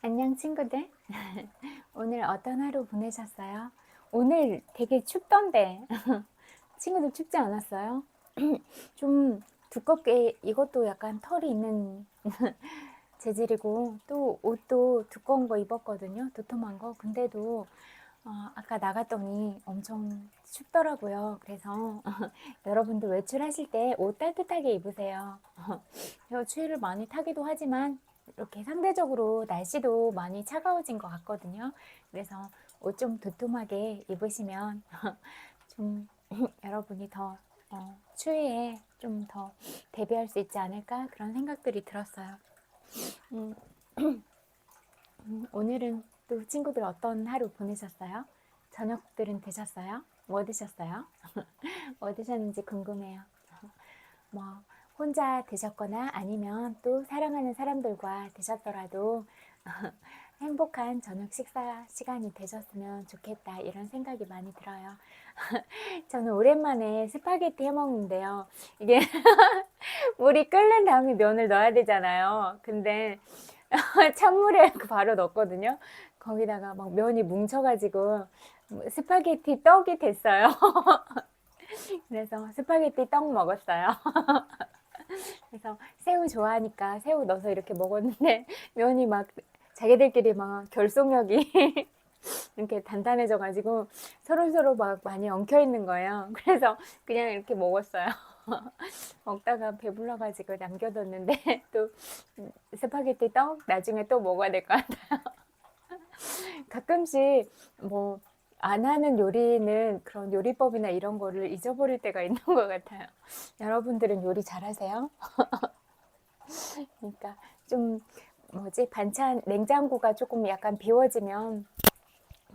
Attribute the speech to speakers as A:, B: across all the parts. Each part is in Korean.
A: 안녕 친구들. 오늘 어떤 하루 보내셨어요? 오늘 되게 춥던데 친구들 춥지 않았어요? 좀 두껍게, 이것도 약간 털이 있는 재질이고, 또 옷도 두꺼운 거 입었거든요, 도톰한 거. 근데도 아까 나갔더니 엄청 춥더라고요. 그래서 여러분도 외출하실 때 옷 따뜻하게 입으세요. 추위를 많이 타기도 하지만 이렇게 상대적으로 날씨도 많이 차가워진 것 같거든요. 그래서 옷 좀 도톰하게 입으시면 좀 여러분이 더 추위에 좀 더 대비할 수 있지 않을까, 그런 생각들이 들었어요. 음, 오늘은 또 친구들 어떤 하루 보내셨어요? 저녁들은 드셨어요? 뭐 드셨어요? 뭐 드셨는지 궁금해요. 뭐 혼자 드셨거나 아니면 또 사랑하는 사람들과 드셨더라도 행복한 저녁 식사 시간이 되셨으면 좋겠다, 이런 생각이 많이 들어요. 저는 오랜만에 스파게티 해먹는데요. 이게 물이 끓는 다음에 면을 넣어야 되잖아요. 근데 찬물에 바로 넣었거든요. 거기다가 막 면이 뭉쳐가지고 스파게티 떡이 됐어요. 그래서 스파게티 떡 먹었어요. 그래서 새우 좋아하니까 새우 넣어서 이렇게 먹었는데 면이 막 자기들끼리 막 결속력이 이렇게 단단해져가지고 서로서로 막 많이 엉켜있는 거예요. 그래서 그냥 이렇게 먹었어요. 먹다가 배불러가지고 남겨뒀는데 또 스파게티 떡 나중에 또 먹어야 될 것 같아요. 가끔씩 뭐 안 하는 요리는 그런 요리법이나 이런 거를 잊어버릴 때가 있는 것 같아요. 여러분들은 요리 잘하세요? 그러니까 좀 뭐지, 반찬 냉장고가 조금 약간 비워지면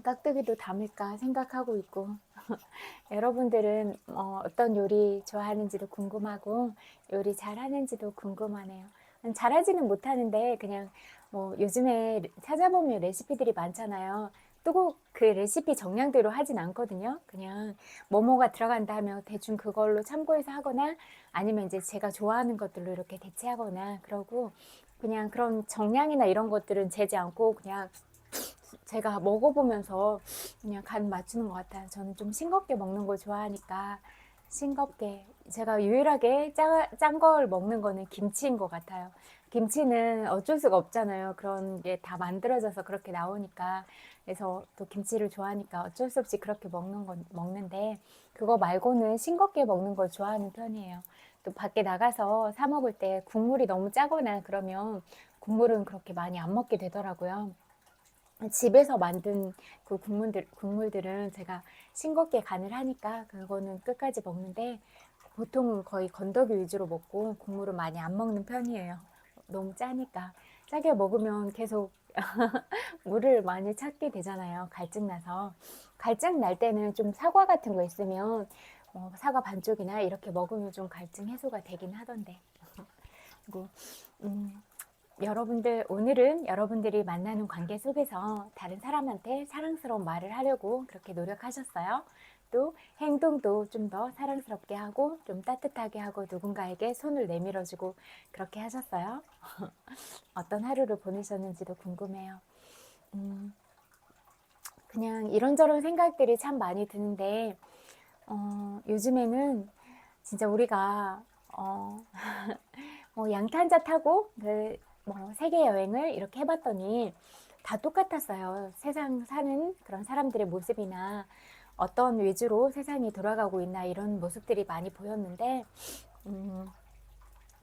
A: 깍두기도 담을까 생각하고 있고, 여러분들은 어떤 요리 좋아하는지도 궁금하고 요리 잘하는지도 궁금하네요. 잘하지는 못하는데 그냥 뭐 요즘에 찾아보면 레시피들이 많잖아요. 또 꼭 그 레시피 정량대로 하진 않거든요. 그냥 뭐뭐가 들어간다 하면 대충 그걸로 참고해서 하거나, 아니면 이제 제가 좋아하는 것들로 이렇게 대체하거나 그러고, 그냥 그런 정량이나 이런 것들은 재지 않고 그냥 제가 먹어보면서 그냥 간 맞추는 것 같아요. 저는 좀 싱겁게 먹는 걸 좋아하니까 싱겁게. 제가 유일하게 짠 걸 먹는 거는 김치인 것 같아요. 김치는 어쩔 수가 없잖아요. 그런 게 다 만들어져서 그렇게 나오니까. 그래서 또 김치를 좋아하니까 어쩔 수 없이 그렇게 먹는데, 그거 말고는 싱겁게 먹는 걸 좋아하는 편이에요. 또 밖에 나가서 사 먹을 때 국물이 너무 짜거나 그러면 국물은 그렇게 많이 안 먹게 되더라고요. 집에서 만든 그 국물들은 제가 싱겁게 간을 하니까 그거는 끝까지 먹는데, 보통은 거의 건더기 위주로 먹고 국물은 많이 안 먹는 편이에요. 너무 짜니까. 짜게 먹으면 계속 물을 많이 찾게 되잖아요. 갈증 나서. 갈증 날 때는 좀 사과 같은 거 있으면 사과 반쪽이나 이렇게 먹으면 좀 갈증 해소가 되긴 하던데. 그리고 오늘은 여러분들이 만나는 관계 속에서 다른 사람한테 사랑스러운 말을 하려고 그렇게 노력하셨어요. 또 행동도 좀 더 사랑스럽게 하고 좀 따뜻하게 하고 누군가에게 손을 내밀어주고 그렇게 하셨어요. 어떤 하루를 보내셨는지도 궁금해요. 그냥 이런저런 생각들이 참 많이 드는데, 요즘에는 진짜 우리가 양탄자 타고 세계 여행을 이렇게 해봤더니 다 똑같았어요. 세상 사는 그런 사람들의 모습이나 어떤 위주로 세상이 돌아가고 있나, 이런 모습들이 많이 보였는데,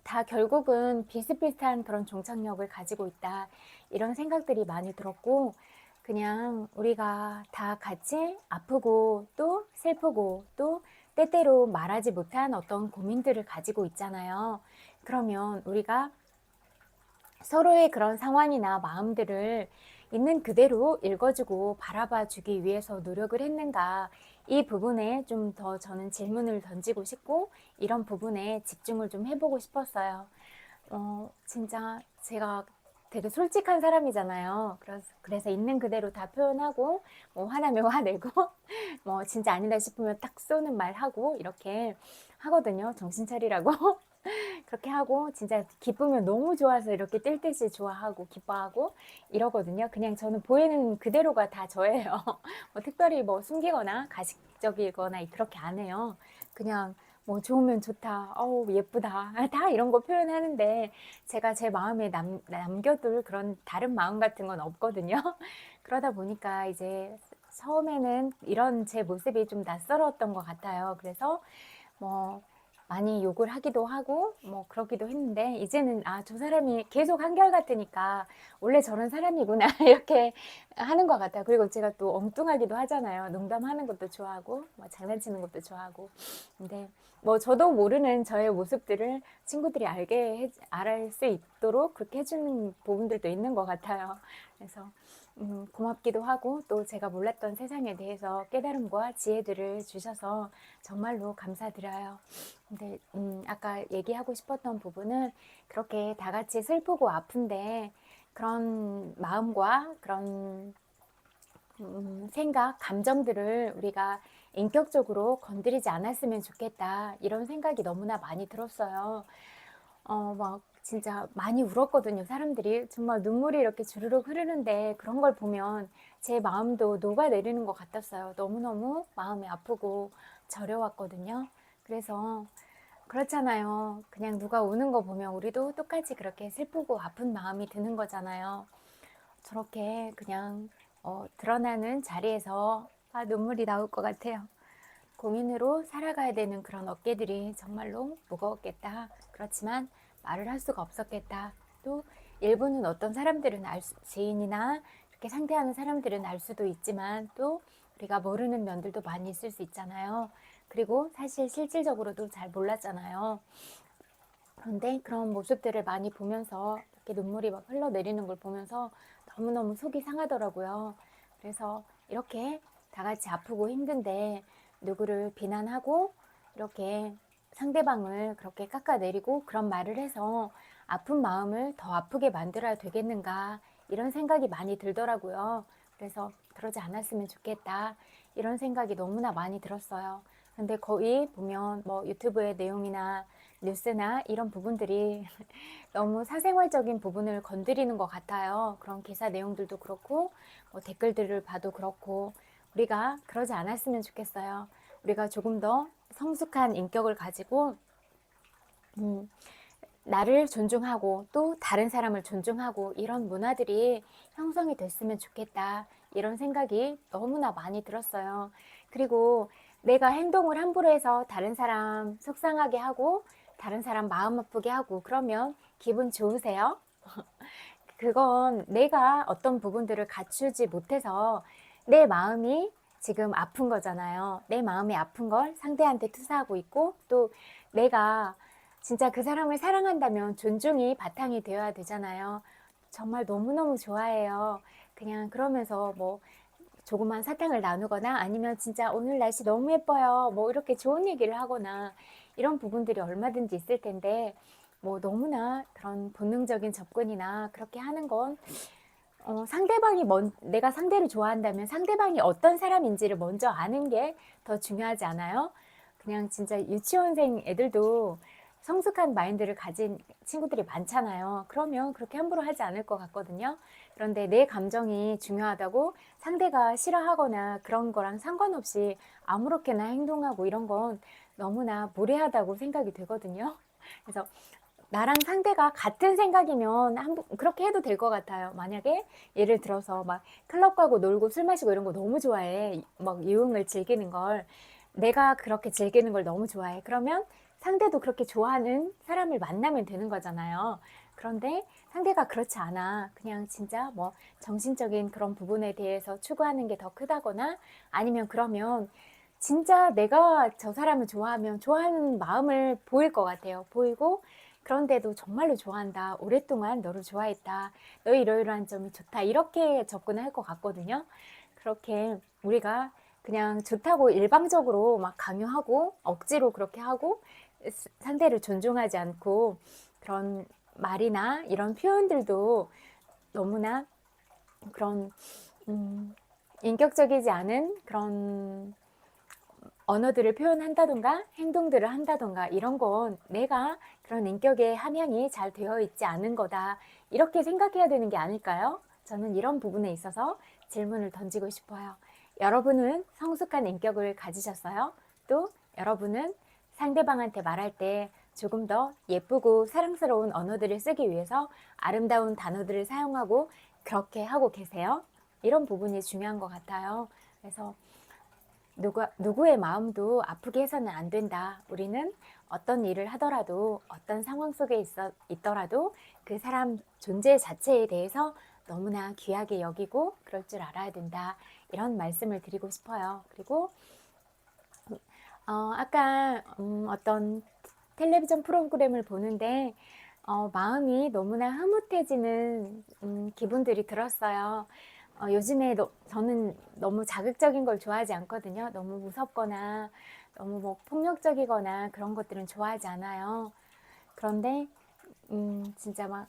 A: 다 결국은 비슷비슷한 그런 종착역을 가지고 있다, 이런 생각들이 많이 들었고, 그냥 우리가 다 같이 아프고 또 슬프고 또 때때로 말하지 못한 어떤 고민들을 가지고 있잖아요. 그러면 우리가 서로의 그런 상황이나 마음들을 있는 그대로 읽어주고 바라봐 주기 위해서 노력을 했는가, 이 부분에 좀 더 저는 질문을 던지고 싶고, 이런 부분에 집중을 좀 해보고 싶었어요. 진짜 제가 되게 솔직한 사람이잖아요. 그래서 있는 그대로 다 표현하고, 뭐 화나면 화내고, 뭐 진짜 아니다 싶으면 딱 쏘는 말 하고, 이렇게 하거든요. 정신 차리라고. 그렇게 하고 진짜 기쁘면 너무 좋아서 이렇게 뛸 듯이 좋아하고 기뻐하고 이러거든요. 그냥 저는 보이는 그대로가 다 저예요. 뭐 특별히 뭐 숨기거나 가식적이거나 그렇게 안 해요. 그냥 뭐 좋으면 좋다, 어우 예쁘다, 다 이런 거 표현하는데 제가 제 마음에 남겨둘 그런 다른 마음 같은 건 없거든요. 그러다 보니까 이제 처음에는 이런 제 모습이 좀 낯설었던 것 같아요. 그래서 뭐 많이 욕을 하기도 하고 뭐 그러기도 했는데 이제는 아, 저 사람이 계속 한결같으니까 원래 저런 사람이구나 이렇게 하는 것 같아요. 그리고 제가 또 엉뚱하기도 하잖아요. 농담하는 것도 좋아하고 뭐 장난치는 것도 좋아하고. 근데 뭐 저도 모르는 저의 모습들을 친구들이 알수 있도록 그렇게 해주는 부분들도 있는 것 같아요. 그래서 고맙기도 하고 또 제가 몰랐던 세상에 대해서 깨달음과 지혜들을 주셔서 정말로 감사드려요. 근데 아까 얘기하고 싶었던 부분은 그렇게 다 같이 슬프고 아픈데 그런 마음과 그런 생각, 감정들을 우리가 인격적으로 건드리지 않았으면 좋겠다. 이런 생각이 너무나 많이 들었어요. 막 진짜 많이 울었거든요. 사람들이 정말 눈물이 이렇게 주르륵 흐르는데 그런 걸 보면 제 마음도 녹아내리는 것 같았어요. 너무너무 마음이 아프고 저려왔거든요. 그래서 그렇잖아요. 그냥 누가 우는 거 보면 우리도 똑같이 그렇게 슬프고 아픈 마음이 드는 거잖아요. 저렇게 그냥 드러나는 자리에서 눈물이 나올 것 같아요. 공인으로 살아가야 되는 그런 어깨들이 정말로 무거웠겠다. 그렇지만 말을 할 수가 없었겠다. 또 일부는 어떤 사람들은 지인이나 이렇게 상대하는 사람들은 알 수도 있지만 또 우리가 모르는 면들도 많이 있을 수 있잖아요. 그리고 사실 실질적으로도 잘 몰랐잖아요. 그런데 그런 모습들을 많이 보면서 이렇게 눈물이 막 흘러내리는 걸 보면서 너무너무 속이 상하더라고요. 그래서 이렇게 다 같이 아프고 힘든데 누구를 비난하고 이렇게 상대방을 그렇게 깎아내리고 그런 말을 해서 아픈 마음을 더 아프게 만들어야 되겠는가 이런 생각이 많이 들더라고요. 그래서 그러지 않았으면 좋겠다 이런 생각이 너무나 많이 들었어요. 근데 거의 보면 뭐 유튜브의 내용이나 뉴스나 이런 부분들이 너무 사생활적인 부분을 건드리는 것 같아요. 그런 기사 내용들도 그렇고 뭐 댓글들을 봐도 그렇고 우리가 그러지 않았으면 좋겠어요. 우리가 조금 더 성숙한 인격을 가지고 나를 존중하고 또 다른 사람을 존중하고 이런 문화들이 형성이 됐으면 좋겠다. 이런 생각이 너무나 많이 들었어요. 그리고 내가 행동을 함부로 해서 다른 사람 속상하게 하고 다른 사람 마음 아프게 하고 그러면 기분 좋으세요? 그건 내가 어떤 부분들을 갖추지 못해서 내 마음이 지금 아픈 거잖아요. 내 마음이 아픈 걸 상대한테 투사하고 있고 또 내가 진짜 그 사람을 사랑한다면 존중이 바탕이 되어야 되잖아요. 정말 너무너무 좋아해요. 그냥 그러면서 뭐 조그만 사탕을 나누거나 아니면 진짜 오늘 날씨 너무 예뻐요. 뭐 이렇게 좋은 얘기를 하거나 이런 부분들이 얼마든지 있을 텐데 뭐 너무나 그런 본능적인 접근이나 그렇게 하는 건 상대방이 내가 상대를 좋아한다면 상대방이 어떤 사람인지를 먼저 아는 게 더 중요하지 않아요? 그냥 진짜 유치원생 애들도 성숙한 마인드를 가진 친구들이 많잖아요. 그러면 그렇게 함부로 하지 않을 것 같거든요. 그런데 내 감정이 중요하다고 상대가 싫어하거나 그런 거랑 상관없이 아무렇게나 행동하고 이런 건 너무나 무례하다고 생각이 되거든요. 그래서 나랑 상대가 같은 생각이면 그렇게 해도 될 것 같아요. 만약에 예를 들어서 막 클럽 가고 놀고 술 마시고 이런 거 너무 좋아해. 막 유흥을 즐기는 걸. 내가 그렇게 즐기는 걸 너무 좋아해. 그러면 상대도 그렇게 좋아하는 사람을 만나면 되는 거잖아요. 그런데 상대가 그렇지 않아. 그냥 진짜 뭐 정신적인 그런 부분에 대해서 추구하는 게 더 크다거나 아니면 그러면 진짜 내가 저 사람을 좋아하면 좋아하는 마음을 보일 것 같아요. 보이고 그런데도 정말로 좋아한다. 오랫동안 너를 좋아했다. 너의 이러이러한 점이 좋다. 이렇게 접근할 것 같거든요. 그렇게 우리가 그냥 좋다고 일방적으로 막 강요하고 억지로 그렇게 하고 상대를 존중하지 않고 그런 말이나 이런 표현들도 너무나 그런 인격적이지 않은 그런 언어들을 표현한다던가 행동들을 한다던가 이런 건 내가 그런 인격의 함양이 잘 되어 있지 않은 거다. 이렇게 생각해야 되는 게 아닐까요? 저는 이런 부분에 있어서 질문을 던지고 싶어요. 여러분은 성숙한 인격을 가지셨어요? 또 여러분은 상대방한테 말할 때 조금 더 예쁘고 사랑스러운 언어들을 쓰기 위해서 아름다운 단어들을 사용하고 그렇게 하고 계세요? 이런 부분이 중요한 것 같아요. 그래서 누구의 마음도 아프게 해서는 안 된다. 우리는 어떤 일을 하더라도 어떤 상황 속에 있더라도 그 사람 존재 자체에 대해서 너무나 귀하게 여기고 그럴 줄 알아야 된다. 이런 말씀을 드리고 싶어요. 그리고 아까 어떤 텔레비전 프로그램을 보는데 마음이 너무나 흐뭇해지는 기분들이 들었어요. 요즘에 저는 너무 자극적인 걸 좋아하지 않거든요. 너무 무섭거나 너무 뭐 폭력적이거나 그런 것들은 좋아하지 않아요. 그런데 진짜 막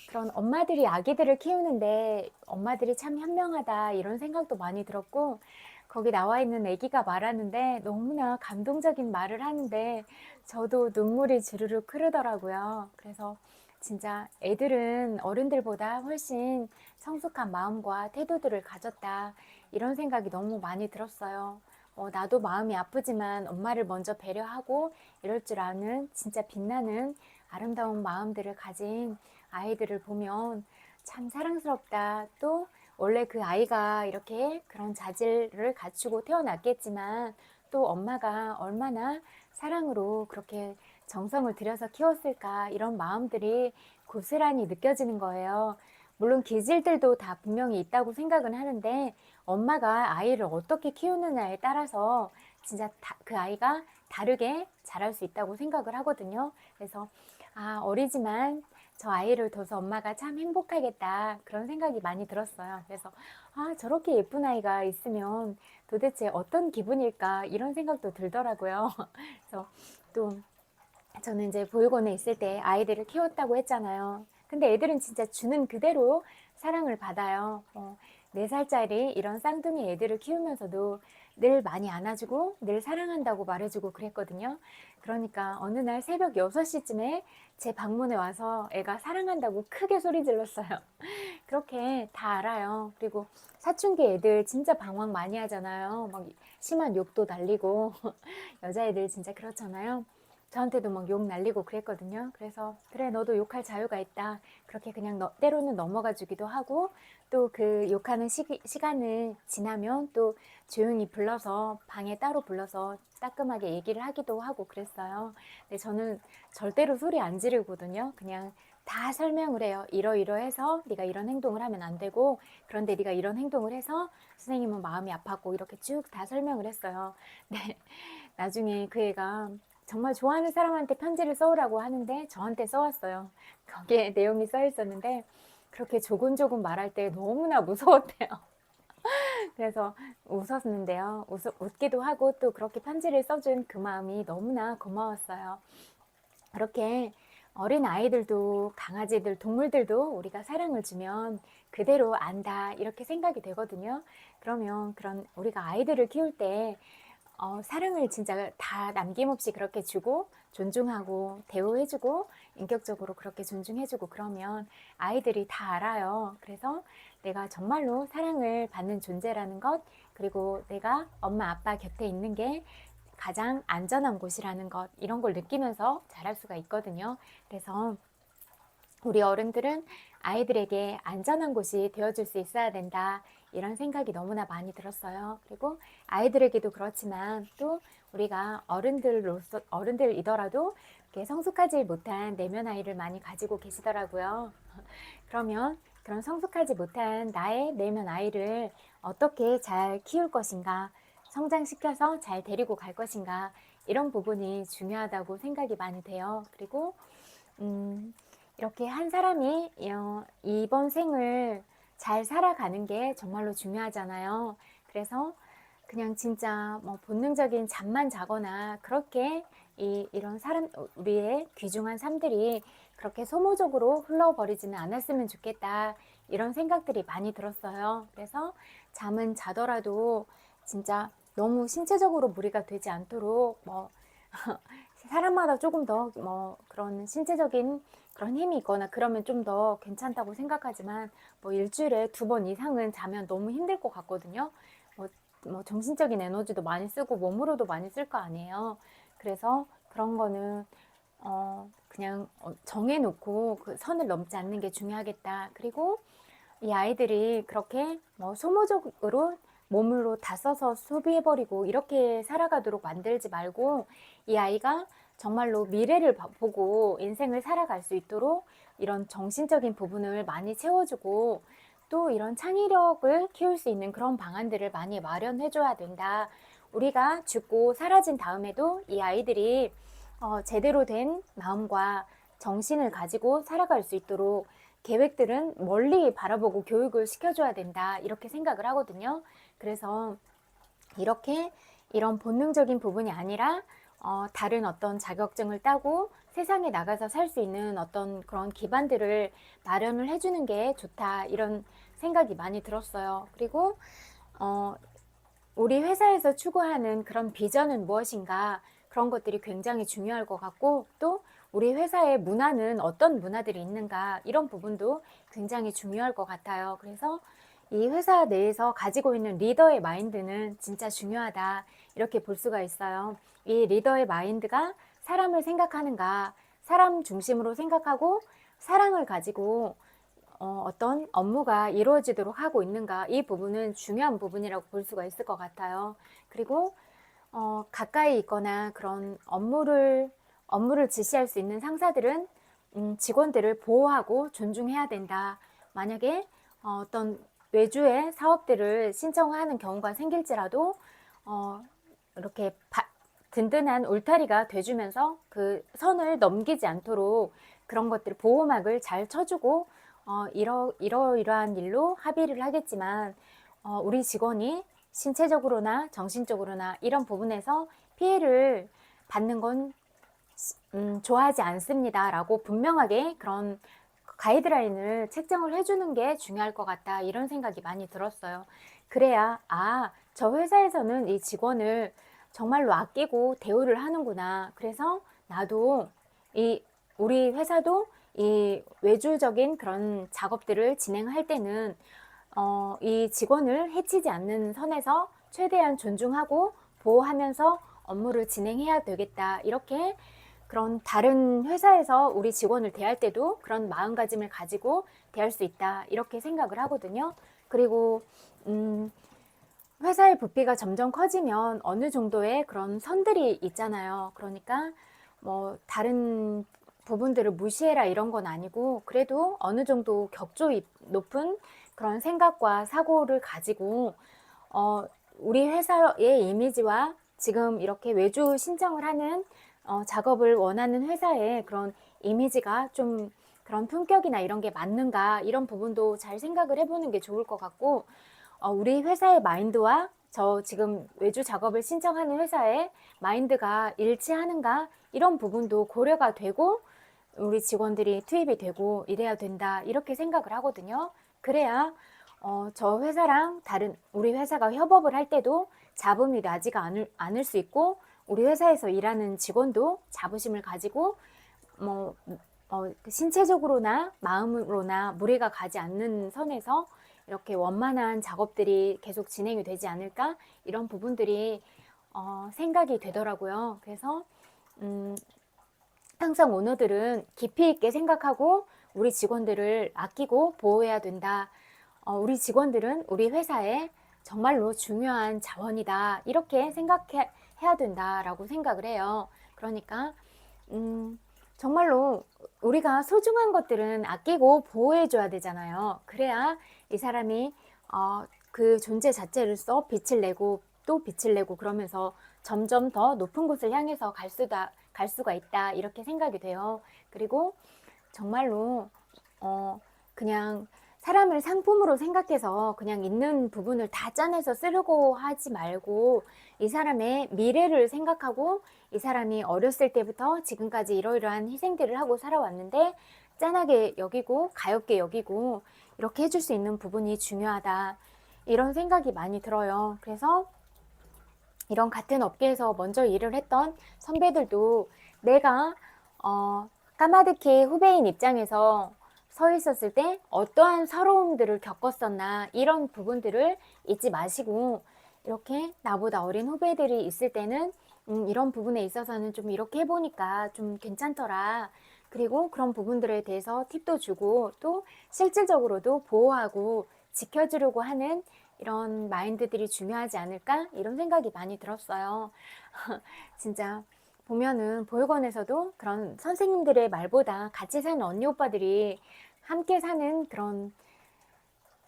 A: 그런 엄마들이 아기들을 키우는데 엄마들이 참 현명하다 이런 생각도 많이 들었고, 거기 나와 있는 아기가 말하는데 너무나 감동적인 말을 하는데 저도 눈물이 주르륵 흐르더라고요. 그래서 진짜 애들은 어른들보다 훨씬 성숙한 마음과 태도들을 가졌다, 이런 생각이 너무 많이 들었어요. 나도 마음이 아프지만 엄마를 먼저 배려하고 이럴 줄 아는 진짜 빛나는 아름다운 마음들을 가진 아이들을 보면 참 사랑스럽다. 또 원래 그 아이가 이렇게 그런 자질을 갖추고 태어났겠지만 또 엄마가 얼마나 사랑으로 그렇게 정성을 들여서 키웠을까, 이런 마음들이 고스란히 느껴지는 거예요. 물론 기질들도 다 분명히 있다고 생각은 하는데 엄마가 아이를 어떻게 키우느냐에 따라서 진짜 그 아이가 다르게 자랄 수 있다고 생각을 하거든요. 그래서 어리지만 저 아이를 둬서 엄마가 참 행복하겠다, 그런 생각이 많이 들었어요. 그래서 저렇게 예쁜 아이가 있으면 도대체 어떤 기분일까, 이런 생각도 들더라고요. 그래서 또 저는 이제 보육원에 있을 때 아이들을 키웠다고 했잖아요. 근데 애들은 진짜 주는 그대로 사랑을 받아요. 4살짜리 이런 쌍둥이 애들을 키우면서도 늘 많이 안아주고 늘 사랑한다고 말해주고 그랬거든요. 그러니까 어느 날 새벽 6시쯤에 제 방문에 와서 애가 사랑한다고 크게 소리 질렀어요. 그렇게 다 알아요. 그리고 사춘기 애들 진짜 방황 많이 하잖아요. 막 심한 욕도 날리고 여자애들 진짜 그렇잖아요. 저한테도 막 욕 날리고 그랬거든요. 그래서 그래, 너도 욕할 자유가 있다. 그렇게 그냥 때로는 넘어가 주기도 하고, 또 그 욕하는 시간을 지나면 또 조용히 불러서 방에 따로 불러서 따끔하게 얘기를 하기도 하고 그랬어요. 근데 저는 절대로 소리 안 지르거든요. 그냥 다 설명을 해요. 이러이러해서 네가 이런 행동을 하면 안 되고, 그런데 네가 이런 행동을 해서 선생님은 마음이 아팠고, 이렇게 쭉 다 설명을 했어요. 네. 나중에 그 애가 정말 좋아하는 사람한테 편지를 써오라고 하는데 저한테 써왔어요. 거기에 내용이 써 있었는데 그렇게 조곤조곤 말할 때 너무나 무서웠대요. 그래서 웃었는데요. 웃기도 하고 또 그렇게 편지를 써준 그 마음이 너무나 고마웠어요. 그렇게 어린 아이들도 강아지들, 동물들도 우리가 사랑을 주면 그대로 안다, 이렇게 생각이 되거든요. 그러면 그런 우리가 아이들을 키울 때 사랑을 진짜 다 남김없이 그렇게 주고 존중하고 대우해주고 인격적으로 그렇게 존중해주고 그러면 아이들이 다 알아요. 그래서 내가 정말로 사랑을 받는 존재라는 것, 그리고 내가 엄마 아빠 곁에 있는 게 가장 안전한 곳이라는 것, 이런 걸 느끼면서 자랄 수가 있거든요. 그래서 우리 어른들은 아이들에게 안전한 곳이 되어줄 수 있어야 된다, 이런 생각이 너무나 많이 들었어요. 그리고 아이들에게도 그렇지만 또 우리가 어른들이더라도 이렇게 성숙하지 못한 내면 아이를 많이 가지고 계시더라고요. 그러면 그런 성숙하지 못한 나의 내면 아이를 어떻게 잘 키울 것인가, 성장시켜서 잘 데리고 갈 것인가, 이런 부분이 중요하다고 생각이 많이 돼요. 그리고 이렇게 한 사람이 이번 생을 잘 살아가는 게 정말로 중요하잖아요. 그래서 그냥 진짜 뭐 본능적인 잠만 자거나 그렇게 이런 우리의 귀중한 삶들이 그렇게 소모적으로 흘러버리지는 않았으면 좋겠다, 이런 생각들이 많이 들었어요. 그래서 잠은 자더라도 진짜 너무 신체적으로 무리가 되지 않도록 뭐 사람마다 조금 더 뭐 그런 신체적인 그런 힘이 있거나 그러면 좀 더 괜찮다고 생각하지만 뭐 일주일에 2번 이상은 자면 너무 힘들 것 같거든요. 뭐, 뭐 정신적인 에너지도 많이 쓰고 몸으로도 많이 쓸 거 아니에요. 그래서 그런 거는 그냥 정해놓고 그 선을 넘지 않는 게 중요하겠다. 그리고 이 아이들이 그렇게 뭐 소모적으로 몸으로 다 써서 소비해버리고 이렇게 살아가도록 만들지 말고 이 아이가 정말로 미래를 보고 인생을 살아갈 수 있도록 이런 정신적인 부분을 많이 채워주고 또 이런 창의력을 키울 수 있는 그런 방안들을 많이 마련해줘야 된다. 우리가 죽고 사라진 다음에도 이 아이들이 제대로 된 마음과 정신을 가지고 살아갈 수 있도록 계획들은 멀리 바라보고 교육을 시켜줘야 된다. 이렇게 생각을 하거든요. 그래서 이렇게 이런 본능적인 부분이 아니라 다른 어떤 자격증을 따고 세상에 나가서 살 수 있는 어떤 그런 기반들을 마련을 해주는 게 좋다. 이런 생각이 많이 들었어요. 그리고 우리 회사에서 추구하는 그런 비전은 무엇인가 그런 것들이 굉장히 중요할 것 같고 또 우리 회사의 문화는 어떤 문화들이 있는가 이런 부분도 굉장히 중요할 것 같아요. 그래서 이 회사 내에서 가지고 있는 리더의 마인드는 진짜 중요하다 이렇게 볼 수가 있어요. 이 리더의 마인드가 사람을 생각하는가, 사람 중심으로 생각하고 사랑을 가지고 어떤 업무가 이루어지도록 하고 있는가 이 부분은 중요한 부분이라고 볼 수가 있을 것 같아요. 그리고 가까이 있거나 그런 업무를 지시할 수 있는 상사들은 직원들을 보호하고 존중해야 된다. 만약에 어떤 외주의 사업들을 신청하는 경우가 생길지라도 이렇게 든든한 울타리가 돼주면서 그 선을 넘기지 않도록 그런 것들 보호막을 잘 쳐주고 이러이러한 일로 합의를 하겠지만 우리 직원이 신체적으로나 정신적으로나 이런 부분에서 피해를 받는 건 좋아하지 않습니다 라고 분명하게 그런 가이드라인을 책정을 해주는 게 중요할 것 같다 이런 생각이 많이 들었어요. 그래야 저 회사에서는 이 직원을 정말로 아끼고 대우를 하는구나. 그래서 나도 우리 회사도 이 외주적인 그런 작업들을 진행할 때는 이 직원을 해치지 않는 선에서 최대한 존중하고 보호하면서 업무를 진행해야 되겠다. 이렇게 그런 다른 회사에서 우리 직원을 대할 때도 그런 마음가짐을 가지고 대할 수 있다. 이렇게 생각을 하거든요. 그리고 회사의 부피가 점점 커지면 어느 정도의 그런 선들이 있잖아요. 그러니까 뭐 다른 부분들을 무시해라 이런 건 아니고 그래도 어느 정도 격조 높은 그런 생각과 사고를 가지고 우리 회사의 이미지와 지금 이렇게 외주 신청을 하는 작업을 원하는 회사의 그런 이미지가 좀 그런 품격이나 이런 게 맞는가 이런 부분도 잘 생각을 해보는 게 좋을 것 같고 우리 회사의 마인드와 저 지금 외주 작업을 신청하는 회사의 마인드가 일치하는가 이런 부분도 고려가 되고 우리 직원들이 투입이 되고 이래야 된다 이렇게 생각을 하거든요. 그래야 저 회사랑 다른 우리 회사가 협업을 할 때도 잡음이 나지가 않을 수 있고 우리 회사에서 일하는 직원도 자부심을 가지고 뭐 신체적으로나 마음으로나 무리가 가지 않는 선에서 이렇게 원만한 작업들이 계속 진행이 되지 않을까 이런 부분들이 생각이 되더라고요. 그래서 항상 오너들은 깊이 있게 생각하고 우리 직원들을 아끼고 보호해야 된다. 우리 직원들은 우리 회사에 정말로 중요한 자원이다. 이렇게 생각해야 된다라고 생각을 해요. 그러니까 정말로 우리가 소중한 것들은 아끼고 보호해줘야 되잖아요. 그래야 이 사람이 그 존재 자체로서 빛을 내고 또 빛을 내고 그러면서 점점 더 높은 곳을 향해서 갈 수가 있다 이렇게 생각이 돼요. 그리고 정말로 그냥 사람을 상품으로 생각해서 그냥 있는 부분을 다 짜내서 쓰려고 하지 말고 이 사람의 미래를 생각하고 이 사람이 어렸을 때부터 지금까지 이러이러한 희생들을 하고 살아왔는데 짠하게 여기고 가엽게 여기고 이렇게 해줄 수 있는 부분이 중요하다 이런 생각이 많이 들어요. 그래서 이런 같은 업계에서 먼저 일을 했던 선배들도 내가 까마득히 후배인 입장에서 서 있었을 때 어떠한 서러움들을 겪었었나, 이런 부분들을 잊지 마시고, 이렇게 나보다 어린 후배들이 있을 때는 이런 부분에 있어서는 좀 이렇게 해보니까 좀 괜찮더라, 그리고 그런 부분들에 대해서 팁도 주고 또 실질적으로도 보호하고 지켜주려고 하는 이런 마인드들이 중요하지 않을까, 이런 생각이 많이 들었어요. 진짜 보면은 보육원에서도 그런 선생님들의 말보다 같이 사는 언니 오빠들이 함께 사는 그런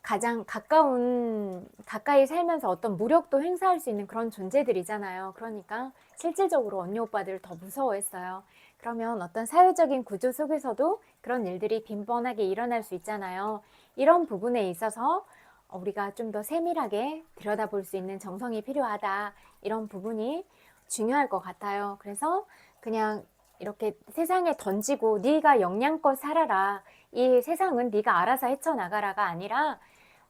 A: 가장 가까이 살면서 어떤 무력도 행사할 수 있는 그런 존재들이잖아요. 그러니까 실질적으로 언니 오빠들을 더 무서워했어요. 그러면 어떤 사회적인 구조 속에서도 그런 일들이 빈번하게 일어날 수 있잖아요. 이런 부분에 있어서 우리가 좀 더 세밀하게 들여다볼 수 있는 정성이 필요하다, 이런 부분이 중요할 것 같아요. 그래서 그냥 이렇게 세상에 던지고 네가 역량껏 살아라, 이 세상은 네가 알아서 헤쳐나가라가 아니라,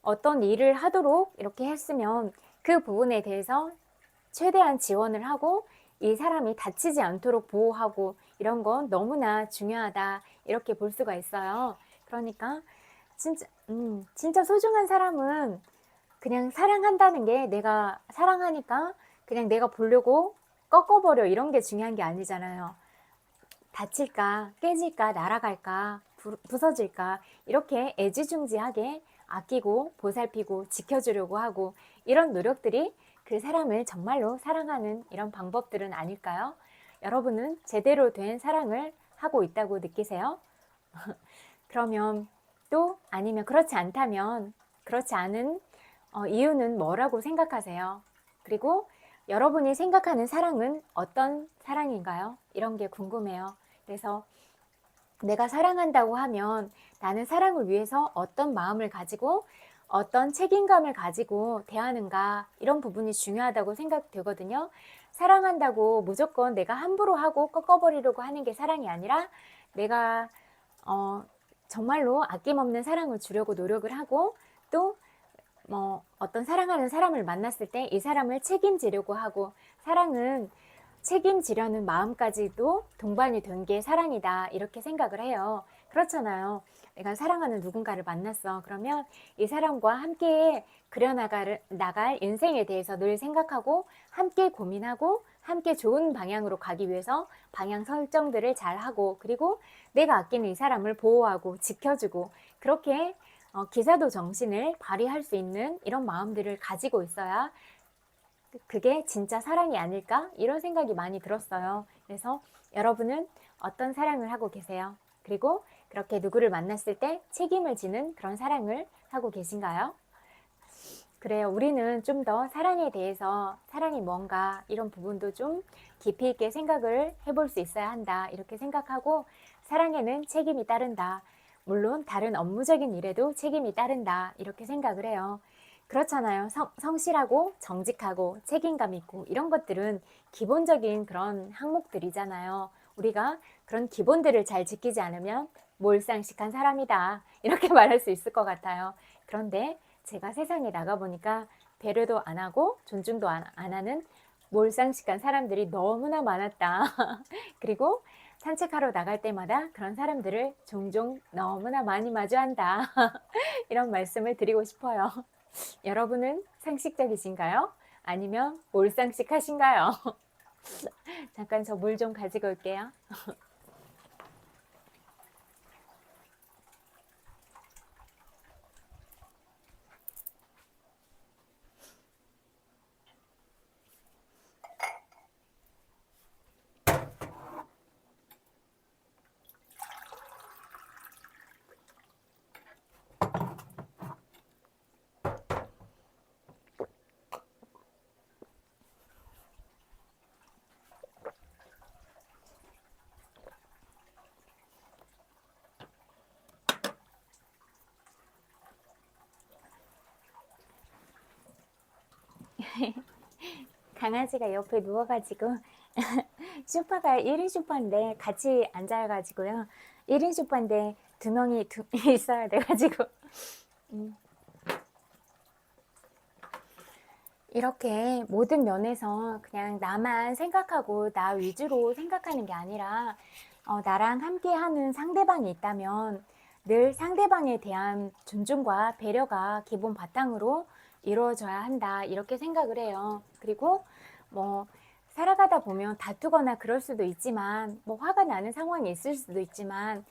A: 어떤 일을 하도록 이렇게 했으면 그 부분에 대해서 최대한 지원을 하고 이 사람이 다치지 않도록 보호하고, 이런 건 너무나 중요하다, 이렇게 볼 수가 있어요. 그러니까 진짜 소중한 사람은 그냥 사랑한다는 게, 내가 사랑하니까 그냥 내가 보려고 꺾어버려, 이런 게 중요한 게 아니잖아요. 다칠까, 깨질까, 날아갈까, 부서질까, 이렇게 애지중지하게 아끼고 보살피고 지켜주려고 하고, 이런 노력들이 그 사람을 정말로 사랑하는 이런 방법들은 아닐까요? 여러분은 제대로 된 사랑을 하고 있다고 느끼세요? 그러면 또, 아니면 그렇지 않다면 그렇지 않은 이유는 뭐라고 생각하세요? 그리고 여러분이 생각하는 사랑은 어떤 사랑인가요? 이런 게 궁금해요. 그래서 내가 사랑한다고 하면 나는 사랑을 위해서 어떤 마음을 가지고 어떤 책임감을 가지고 대하는가, 이런 부분이 중요하다고 생각되거든요. 사랑한다고 무조건 내가 함부로 하고 꺾어버리려고 하는 게 사랑이 아니라, 내가 정말로 아낌없는 사랑을 주려고 노력을 하고, 또 어떤 사랑하는 사람을 만났을 때 이 사람을 책임지려고 하고, 사랑은 책임지려는 마음까지도 동반이 된 게 사랑이다, 이렇게 생각을 해요. 그렇잖아요. 내가 사랑하는 누군가를 만났어. 그러면 이 사람과 함께 그려나갈 인생에 대해서 늘 생각하고, 함께 고민하고, 함께 좋은 방향으로 가기 위해서 방향 설정들을 잘 하고, 그리고 내가 아끼는 이 사람을 보호하고 지켜주고, 그렇게 기사도 정신을 발휘할 수 있는 이런 마음들을 가지고 있어야 그게 진짜 사랑이 아닐까, 이런 생각이 많이 들었어요. 그래서 여러분은 어떤 사랑을 하고 계세요? 그리고 그렇게 누구를 만났을 때 책임을 지는 그런 사랑을 하고 계신가요? 그래요. 우리는 좀 더 사랑에 대해서, 사랑이 뭔가, 이런 부분도 좀 깊이 있게 생각을 해볼 수 있어야 한다, 이렇게 생각하고, 사랑에는 책임이 따른다, 물론 다른 업무적인 일에도 책임이 따른다, 이렇게 생각을 해요. 그렇잖아요. 성실하고 정직하고 책임감 있고, 이런 것들은 기본적인 그런 항목들이잖아요. 우리가 그런 기본들을 잘 지키지 않으면 몰상식한 사람이다, 이렇게 말할 수 있을 것 같아요. 그런데 제가 세상에 나가보니까 배려도 안 하고 존중도 안 하는 몰상식한 사람들이 너무나 많았다. 그리고 산책하러 나갈 때마다 그런 사람들을 종종 너무나 많이 마주한다. 이런 말씀을 드리고 싶어요. 여러분은 상식적이신가요? 아니면 몰상식하신가요? 잠깐 저 물 좀 가지고 올게요. 강아지가 옆에 누워가지고 소파가 1인 소파인데 같이 앉아가지고요. 1인 소파인데 두 명이 있어야 돼가지고 이렇게 모든 면에서 그냥 나만 생각하고 나 위주로 생각하는 게 아니라 나랑 함께하는 상대방이 있다면 늘 상대방에 대한 존중과 배려가 기본 바탕으로 이루어져야 한다 이렇게 생각을 해요. 그리고 뭐 살아가다 보면 다투거나 그럴 수도 있지만 뭐 화가 나는 상황이 있을 수도 있지만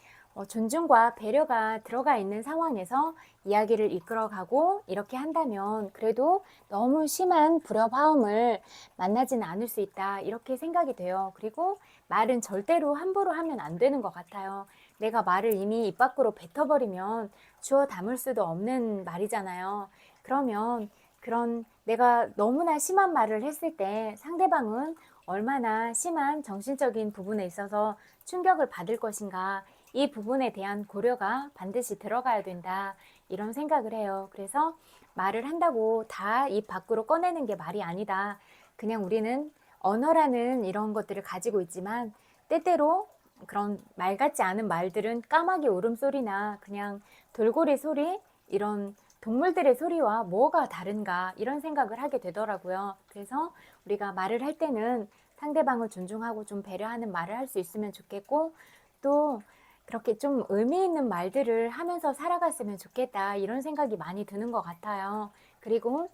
A: 존중과 배려가 들어가 있는 상황에서 이야기를 이끌어가고 이렇게 한다면 그래도 너무 심한 불협화음을 만나지는 않을 수 있다 이렇게 생각이 돼요. 그리고 말은 절대로 함부로 하면 안 되는 것 같아요. 내가 말을 이미 입 밖으로 뱉어버리면 주워 담을 수도 없는 말이잖아요. 그러면 그런 내가 너무나 심한 말을 했을 때 상대방은 얼마나 심한 정신적인 부분에 있어서 충격을 받을 것인가 이 부분에 대한 고려가 반드시 들어가야 된다 이런 생각을 해요. 그래서 말을 한다고 다 입 밖으로 꺼내는 게 말이 아니다. 그냥 우리는 언어라는 이런 것들을 가지고 있지만 때때로 그런 말 같지 않은 말들은 까마귀 울음소리나 그냥 돌고래 소리 이런 동물들의 소리와 뭐가 다른가 이런 생각을 하게 되더라고요. 그래서 우리가 말을 할 때는 상대방을 존중하고 좀 배려하는 말을 할 수 있으면 좋겠고 또 그렇게 좀 의미 있는 말들을 하면서 살아갔으면 좋겠다 이런 생각이 많이 드는 것 같아요. 그리고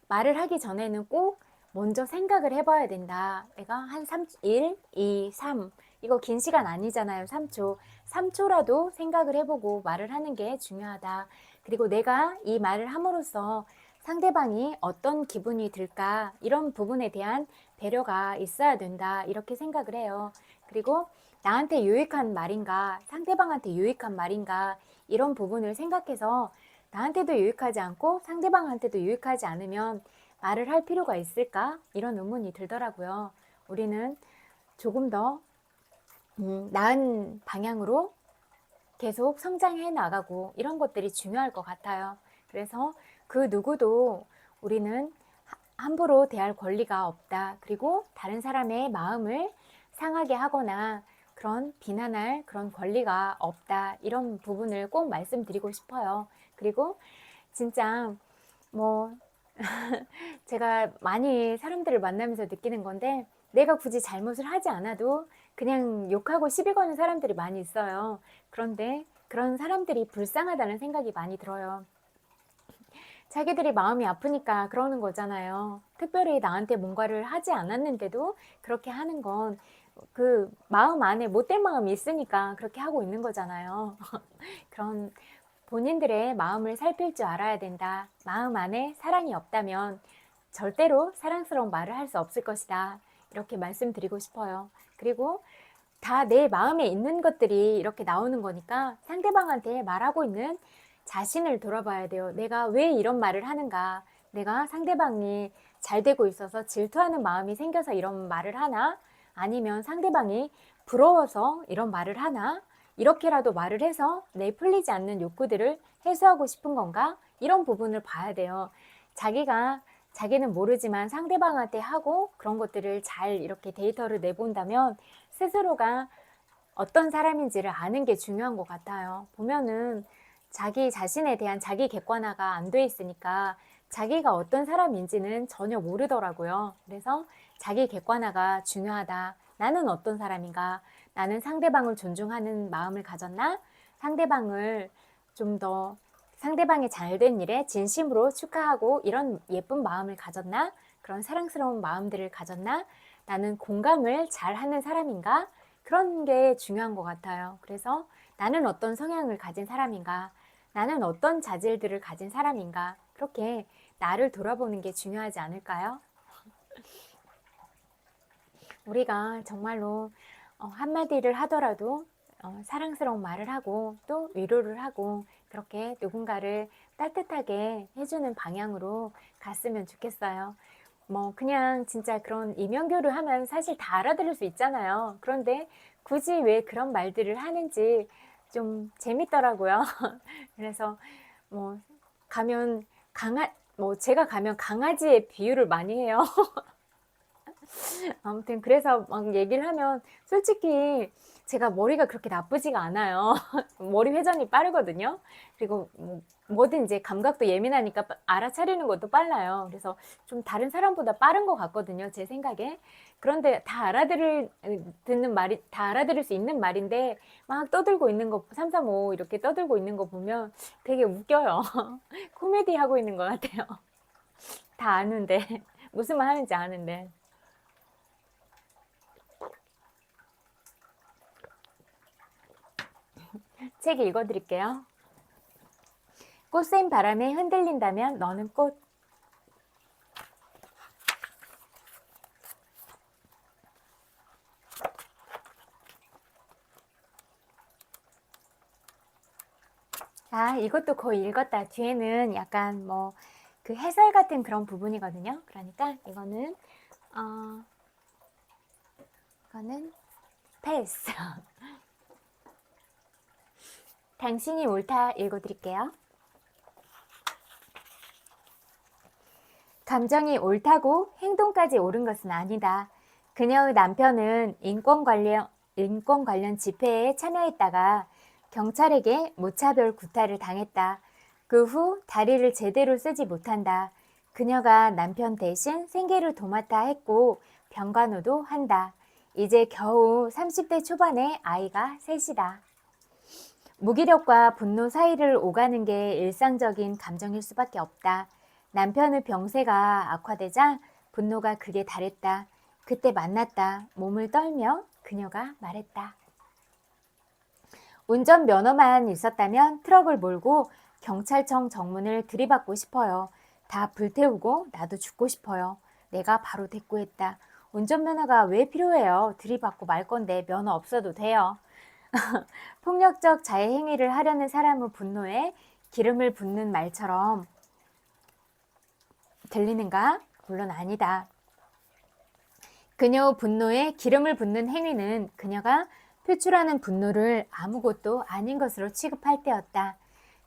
A: 말을 하기 전에는 꼭 먼저 생각을 해봐야 된다. 내가 한 1, 2, 3 이거 긴 시간 아니잖아요. 3초. 3초라도 생각을 해보고 말을 하는 게 중요하다. 그리고 내가 이 말을 함으로써 상대방이 어떤 기분이 들까 이런 부분에 대한 배려가 있어야 된다. 이렇게 생각을 해요. 그리고 나한테 유익한 말인가 상대방한테 유익한 말인가 이런 부분을 생각해서 나한테도 유익하지 않고 상대방한테도 유익하지 않으면 말을 할 필요가 있을까? 이런 의문이 들더라고요. 우리는 조금 더 나은 방향으로 계속 성장해 나가고 이런 것들이 중요할 것 같아요. 그래서 그 누구도 우리는 함부로 대할 권리가 없다. 그리고 다른 사람의 마음을 상하게 하거나 그런 비난할 그런 권리가 없다. 이런 부분을 꼭 말씀드리고 싶어요. 그리고 진짜 뭐 제가 많이 사람들을 만나면서 느끼는 건데 내가 굳이 잘못을 하지 않아도 그냥 욕하고 시비 거는 사람들이 많이 있어요. 그런데 그런 사람들이 불쌍하다는 생각이 많이 들어요. 자기들이 마음이 아프니까 그러는 거잖아요. 특별히 나한테 뭔가를 하지 않았는데도 그렇게 하는 건 그 마음 안에 못된 마음이 있으니까 그렇게 하고 있는 거잖아요. 그런 본인들의 마음을 살필 줄 알아야 된다. 마음 안에 사랑이 없다면 절대로 사랑스러운 말을 할 수 없을 것이다. 이렇게 말씀드리고 싶어요. 그리고 다 내 마음에 있는 것들이 이렇게 나오는 거니까 상대방한테 말하고 있는 자신을 돌아봐야 돼요. 내가 왜 이런 말을 하는가? 내가 상대방이 잘 되고 있어서 질투하는 마음이 생겨서 이런 말을 하나? 아니면 상대방이 부러워서 이런 말을 하나? 이렇게라도 말을 해서 내 풀리지 않는 욕구들을 해소하고 싶은 건가? 이런 부분을 봐야 돼요. 자기는 모르지만 상대방한테 하고 그런 것들을 잘 이렇게 데이터를 내본다면 스스로가 어떤 사람인지를 아는 게 중요한 것 같아요. 보면은 자기 자신에 대한 자기 객관화가 안 돼 있으니까 자기가 어떤 사람인지는 전혀 모르더라고요. 그래서 자기 객관화가 중요하다. 나는 어떤 사람인가? 나는 상대방을 존중하는 마음을 가졌나? 상대방을 좀 더 상대방이 잘된 일에 진심으로 축하하고 이런 예쁜 마음을 가졌나? 그런 사랑스러운 마음들을 가졌나? 나는 공감을 잘하는 사람인가? 그런 게 중요한 것 같아요. 그래서 나는 어떤 성향을 가진 사람인가? 나는 어떤 자질들을 가진 사람인가? 그렇게 나를 돌아보는 게 중요하지 않을까요? 우리가 정말로 한마디를 하더라도 사랑스러운 말을 하고 또 위로를 하고 그렇게 누군가를 따뜻하게 해주는 방향으로 갔으면 좋겠어요. 뭐 그냥 진짜 그런 이명교를 하면 사실 다 알아들을 수 있잖아요. 그런데 굳이 왜 그런 말들을 하는지 좀 재밌더라고요. 그래서 뭐 가면 제가 가면 강아지의 비유를 많이 해요. 아무튼 그래서 막 얘기를 하면 솔직히 제가 머리가 그렇게 나쁘지가 않아요. 머리 회전이 빠르거든요. 그리고 뭐든 이제 감각도 예민하니까 알아차리는 것도 빨라요. 그래서 좀 다른 사람보다 빠른 것 같거든요, 제 생각에. 그런데 다 알아들을 수 있는 말인데 막 떠들고 있는 거, 335 이렇게 떠들고 있는 거 보면 되게 웃겨요. 코미디 하고 있는 것 같아요. 다 아는데 무슨 말 하는지 아는데. 책 읽어드릴게요. 꽃샘 바람에 흔들린다면 너는 꽃. 아, 이것도 거의 읽었다. 뒤에는 약간 뭐 그 해설 같은 그런 부분이거든요. 그러니까 이거는 패스. 당신이 옳다 읽어드릴게요. 감정이 옳다고 행동까지 옳은 것은 아니다. 그녀의 남편은 인권 관련 집회에 참여했다가 경찰에게 무차별 구타를 당했다. 그 후 다리를 제대로 쓰지 못한다. 그녀가 남편 대신 생계를 도맡아 했고 병간호도 한다. 이제 겨우 30대 초반의 아이가 셋이다. 무기력과 분노 사이를 오가는 게 일상적인 감정일 수밖에 없다. 남편의 병세가 악화되자 분노가 극에 달했다. 그때 만났다. 몸을 떨며 그녀가 말했다. 운전면허만 있었다면 트럭을 몰고 경찰청 정문을 들이받고 싶어요. 다 불태우고 나도 죽고 싶어요. 내가 바로 대꾸했다. 운전면허가 왜 필요해요? 들이받고 말 건데 면허 없어도 돼요. 폭력적 자해 행위를 하려는 사람의 분노에 기름을 붓는 말처럼 들리는가? 물론 아니다. 그녀의 분노에 기름을 붓는 행위는 그녀가 표출하는 분노를 아무것도 아닌 것으로 취급할 때였다.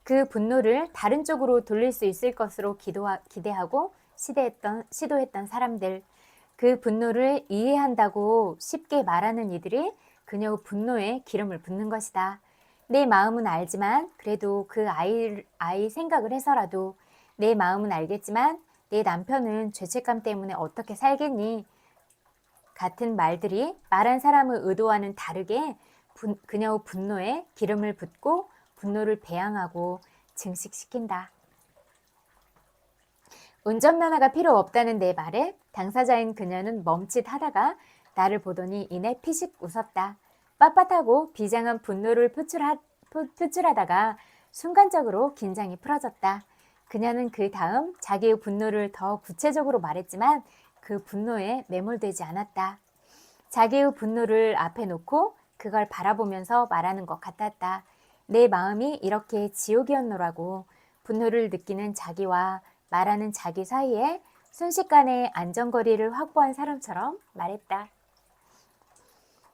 A: 그 분노를 다른 쪽으로 돌릴 수 있을 것으로 기대하고 시도했던 사람들, 그 분노를 이해한다고 쉽게 말하는 이들이 그녀의 분노에 기름을 붓는 것이다. 내 마음은 알지만 그래도 그 아이 생각을 해서라도 내 마음은 알겠지만 내 남편은 죄책감 때문에 어떻게 살겠니? 같은 말들이 말한 사람의 의도와는 다르게 그녀의 분노에 기름을 붓고 분노를 배양하고 증식시킨다. 운전면허가 필요 없다는 내 말에 당사자인 그녀는 멈칫하다가 나를 보더니 이내 피식 웃었다. 빳빳하고 비장한 분노를 표출하다가 순간적으로 긴장이 풀어졌다. 그녀는 그 다음 자기의 분노를 더 구체적으로 말했지만 그 분노에 매몰되지 않았다. 자기의 분노를 앞에 놓고 그걸 바라보면서 말하는 것 같았다. 내 마음이 이렇게 지옥이었노라고. 분노를 느끼는 자기와 말하는 자기 사이에 순식간에 안전거리를 확보한 사람처럼 말했다.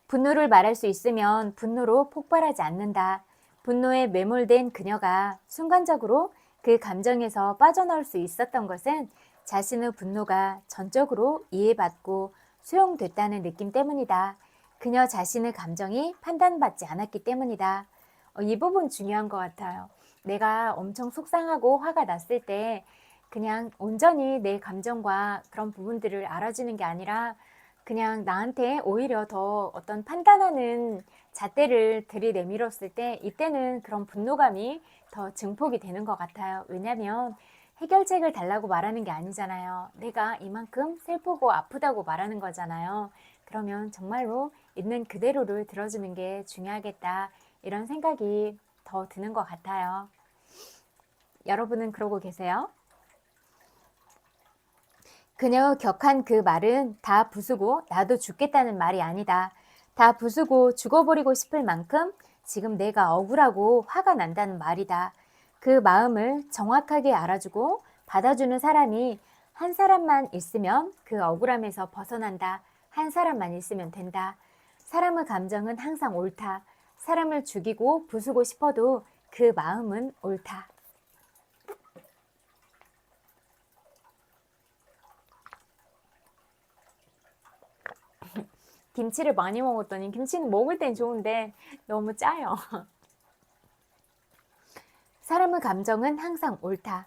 A: 분노를 말할 수 있으면 분노로 폭발하지 않는다. 분노에 매몰된 그녀가 순간적으로 그 감정에서 빠져나올 수 있었던 것은 자신의 분노가 전적으로 이해받고 수용됐다는 느낌 때문이다. 그녀 자신의 감정이 판단받지 않았기 때문이다. 이 부분 중요한 것 같아요. 내가 엄청 속상하고 화가 났을 때 그냥 온전히 내 감정과 그런 부분들을 알아주는 게 아니라 그냥 나한테 오히려 더 어떤 판단하는 잣대를 들이내밀었을 때 이때는 그런 분노감이 더 증폭이 되는 것 같아요. 왜냐하면 해결책을 달라고 말하는 게 아니잖아요. 내가 이만큼 슬프고 아프다고 말하는 거잖아요. 그러면 정말로 있는 그대로를 들어주는 게 중요하겠다. 이런 생각이 더 드는 것 같아요. 여러분은 그러고 계세요? 그녀의 격한 그 말은 다 부수고 나도 죽겠다는 말이 아니다. 다 부수고 죽어버리고 싶을 만큼 지금 내가 억울하고 화가 난다는 말이다. 그 마음을 정확하게 알아주고 받아주는 사람이 한 사람만 있으면 그 억울함에서 벗어난다. 한 사람만 있으면 된다. 사람의 감정은 항상 옳다. 사람을 죽이고 부수고 싶어도 그 마음은 옳다. 김치를 많이 먹었더니 김치는 먹을 땐 좋은데 너무 짜요. 사람의 감정은 항상 옳다.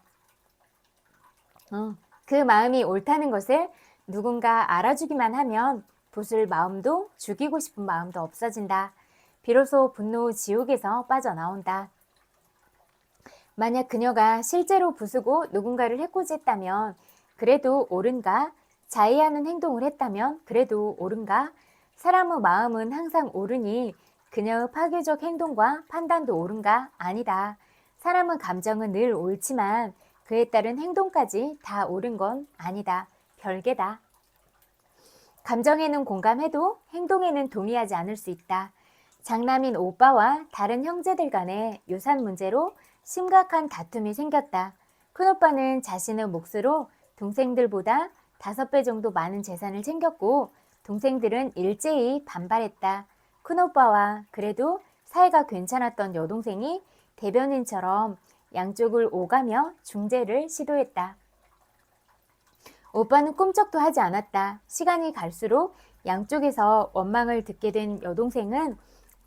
A: 그 마음이 옳다는 것을 누군가 알아주기만 하면 부술 마음도 죽이고 싶은 마음도 없어진다. 비로소 분노 지옥에서 빠져나온다. 만약 그녀가 실제로 부수고 누군가를 해코지했다면 그래도 옳은가? 자해하는 행동을 했다면 그래도 옳은가? 사람의 마음은 항상 옳으니 그녀의 파괴적 행동과 판단도 옳은가? 아니다. 사람의 감정은 늘 옳지만 그에 따른 행동까지 다 옳은 건 아니다. 별개다. 감정에는 공감해도 행동에는 동의하지 않을 수 있다. 장남인 오빠와 다른 형제들 간의 유산 문제로 심각한 다툼이 생겼다. 큰오빠는 자신의 몫으로 동생들보다 5배 정도 많은 재산을 챙겼고 동생들은 일제히 반발했다. 큰오빠와 그래도 사이가 괜찮았던 여동생이 대변인처럼 양쪽을 오가며 중재를 시도했다. 오빠는 꿈쩍도 하지 않았다. 시간이 갈수록 양쪽에서 원망을 듣게 된 여동생은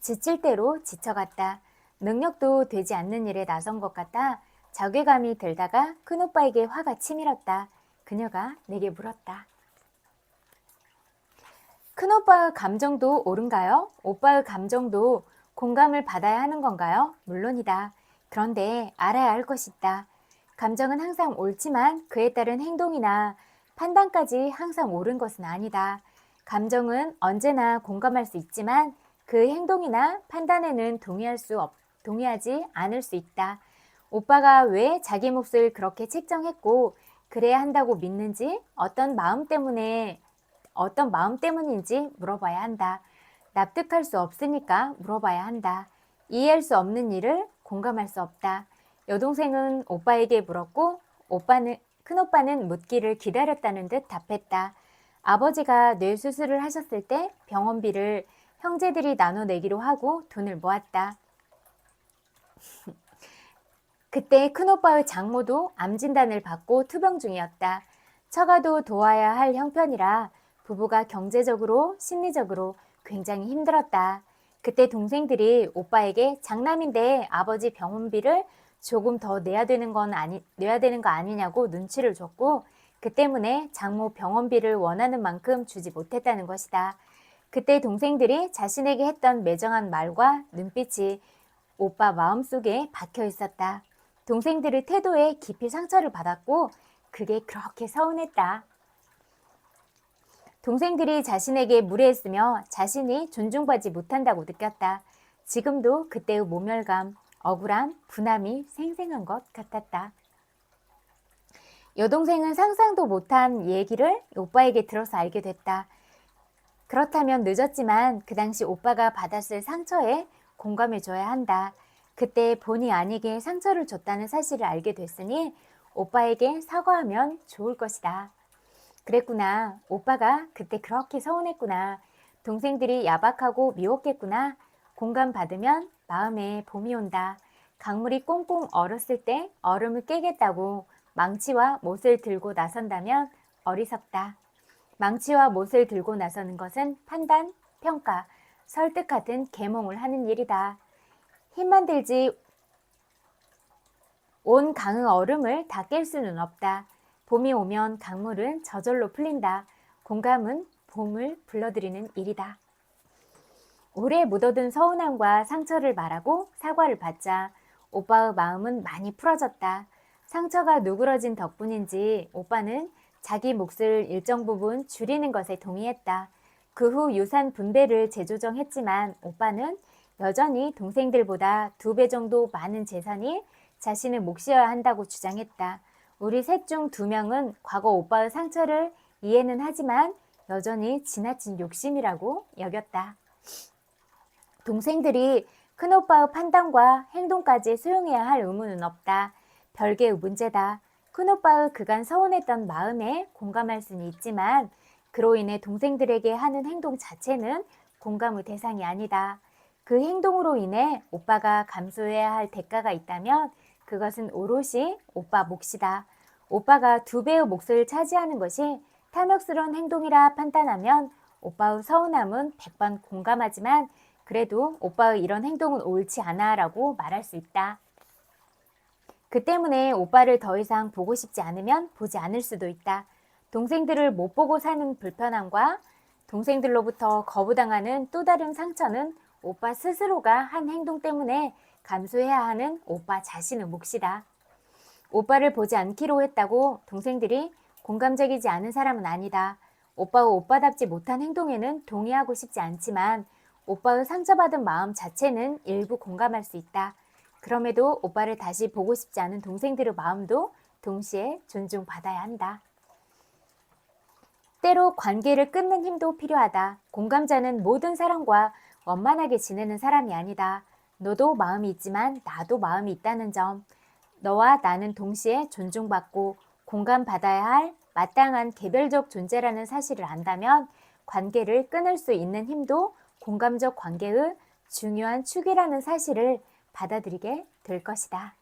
A: 지칠 대로 지쳐갔다. 능력도 되지 않는 일에 나선 것 같아 자괴감이 들다가 큰오빠에게 화가 치밀었다. 그녀가 내게 물었다. 큰오빠의 감정도 옳은가요? 오빠의 감정도 공감을 받아야 하는 건가요? 물론이다. 그런데 알아야 할 것이 있다. 감정은 항상 옳지만 그에 따른 행동이나 판단까지 항상 옳은 것은 아니다. 감정은 언제나 공감할 수 있지만 그 행동이나 판단에는 동의하지 않을 수 있다. 오빠가 왜 자기 몫을 그렇게 책정했고 그래야 한다고 믿는지 어떤 마음 때문인지 물어봐야 한다. 납득할 수 없으니까 물어봐야 한다. 이해할 수 없는 일을 공감할 수 없다. 여동생은 오빠에게 물었고 큰오빠는 묻기를 기다렸다는 듯 답했다. 아버지가 뇌 수술을 하셨을 때 병원비를 형제들이 나눠내기로 하고 돈을 모았다. 그때 큰오빠의 장모도 암 진단을 받고 투병 중이었다. 처가도 도와야 할 형편이라 부부가 경제적으로 심리적으로 굉장히 힘들었다. 그때 동생들이 오빠에게 장남인데 아버지 병원비를 조금 더 내야 되는 거 아니냐고 눈치를 줬고 그 때문에 장모 병원비를 원하는 만큼 주지 못했다는 것이다. 그때 동생들이 자신에게 했던 매정한 말과 눈빛이 오빠 마음속에 박혀 있었다. 동생들의 태도에 깊이 상처를 받았고 그게 그렇게 서운했다. 동생들이 자신에게 무례했으며 자신이 존중받지 못한다고 느꼈다. 지금도 그때의 모멸감, 억울함, 분함이 생생한 것 같았다. 여동생은 상상도 못한 얘기를 오빠에게 들어서 알게 됐다. 그렇다면 늦었지만 그 당시 오빠가 받았을 상처에 공감해줘야 한다. 그때 본의 아니게 상처를 줬다는 사실을 알게 됐으니 오빠에게 사과하면 좋을 것이다. 그랬구나. 오빠가 그때 그렇게 서운했구나. 동생들이 야박하고 미웠겠구나. 공감받으면 마음에 봄이 온다. 강물이 꽁꽁 얼었을 때 얼음을 깨겠다고 망치와 못을 들고 나선다면 어리석다. 망치와 못을 들고 나서는 것은 판단, 평가, 설득 같은 계몽을 하는 일이다. 힘만 들지 온 강의 얼음을 다 깰 수는 없다. 봄이 오면 강물은 저절로 풀린다. 공감은 봄을 불러들이는 일이다. 오래 묻어둔 서운함과 상처를 말하고 사과를 받자 오빠의 마음은 많이 풀어졌다. 상처가 누그러진 덕분인지 오빠는 자기 몫을 일정 부분 줄이는 것에 동의했다. 그 후 유산 분배를 재조정했지만 오빠는 여전히 동생들보다 2배 정도 많은 재산이 자신의 몫이어야 한다고 주장했다. 우리 셋 중 2명은 과거 오빠의 상처를 이해는 하지만 여전히 지나친 욕심이라고 여겼다. 동생들이 큰오빠의 판단과 행동까지 수용해야 할 의무는 없다. 별개의 문제다. 큰오빠의 그간 서운했던 마음에 공감할 수는 있지만 그로 인해 동생들에게 하는 행동 자체는 공감의 대상이 아니다. 그 행동으로 인해 오빠가 감수해야 할 대가가 있다면 그것은 오롯이 오빠 몫이다. 오빠가 2배의 몫을 차지하는 것이 탐욕스러운 행동이라 판단하면 오빠의 서운함은 100번 공감하지만 그래도 오빠의 이런 행동은 옳지 않아 라고 말할 수 있다. 그 때문에 오빠를 더 이상 보고 싶지 않으면 보지 않을 수도 있다. 동생들을 못 보고 사는 불편함과 동생들로부터 거부당하는 또 다른 상처는 오빠 스스로가 한 행동 때문에 감수해야 하는 오빠 자신의 몫이다. 오빠를 보지 않기로 했다고 동생들이 공감적이지 않은 사람은 아니다. 오빠가 오빠답지 못한 행동에는 동의하고 싶지 않지만 오빠의 상처받은 마음 자체는 일부 공감할 수 있다. 그럼에도 오빠를 다시 보고 싶지 않은 동생들의 마음도 동시에 존중받아야 한다. 때로 관계를 끊는 힘도 필요하다. 공감자는 모든 사람과 원만하게 지내는 사람이 아니다. 너도 마음이 있지만 나도 마음이 있다는 점. 너와 나는 동시에 존중받고 공감받아야 할 마땅한 개별적 존재라는 사실을 안다면 관계를 끊을 수 있는 힘도 공감적 관계의 중요한 축이라는 사실을 받아들이게 될 것이다.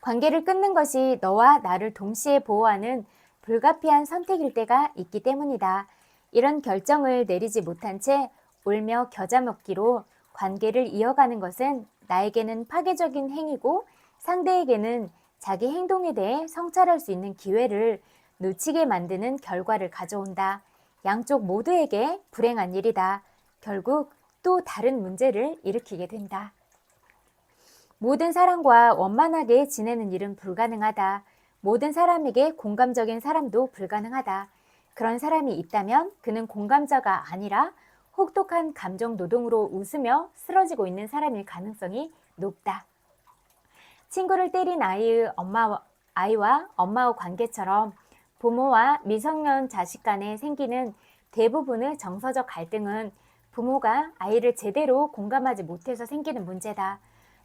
A: 관계를 끊는 것이 너와 나를 동시에 보호하는 불가피한 선택일 때가 있기 때문이다. 이런 결정을 내리지 못한 채 울며 겨자 먹기로 관계를 이어가는 것은 나에게는 파괴적인 행위고 상대에게는 자기 행동에 대해 성찰할 수 있는 기회를 놓치게 만드는 결과를 가져온다. 양쪽 모두에게 불행한 일이다. 결국 또 다른 문제를 일으키게 된다. 모든 사람과 원만하게 지내는 일은 불가능하다. 모든 사람에게 공감적인 사람도 불가능하다. 그런 사람이 있다면 그는 공감자가 아니라 혹독한 감정 노동으로 웃으며 쓰러지고 있는 사람일 가능성이 높다. 친구를 때린 아이와 엄마의 관계처럼 부모와 미성년 자식 간에 생기는 대부분의 정서적 갈등은 부모가 아이를 제대로 공감하지 못해서 생기는 문제다.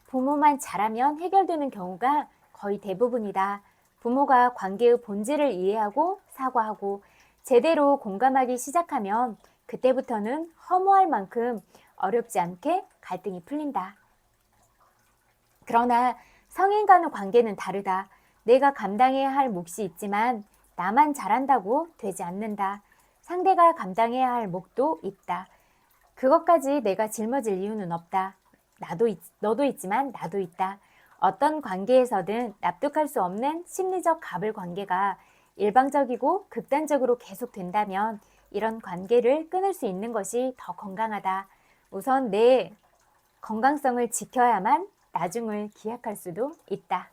A: 부모만 잘하면 해결되는 경우가 거의 대부분이다. 부모가 관계의 본질을 이해하고 사과하고 제대로 공감하기 시작하면 그때부터는 허무할 만큼 어렵지 않게 갈등이 풀린다. 그러나 성인 간의 관계는 다르다. 내가 감당해야 할 몫이 있지만 나만 잘한다고 되지 않는다. 상대가 감당해야 할 몫도 있다. 그것까지 내가 짊어질 이유는 없다. 너도 있지만 나도 있다. 어떤 관계에서든 납득할 수 없는 심리적 갑을 관계가 일방적이고 극단적으로 계속된다면 이런 관계를 끊을 수 있는 것이 더 건강하다. 우선 내 건강성을 지켜야만 나중을 기약할 수도 있다.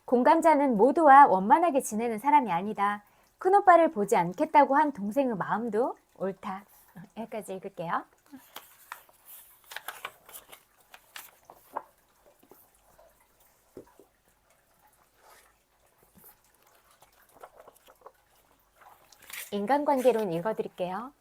A: 공감자는 모두와 원만하게 지내는 사람이 아니다. 큰오빠를 보지 않겠다고 한 동생의 마음도 옳다. 여기까지 읽을게요. 인간관계론 읽어드릴게요.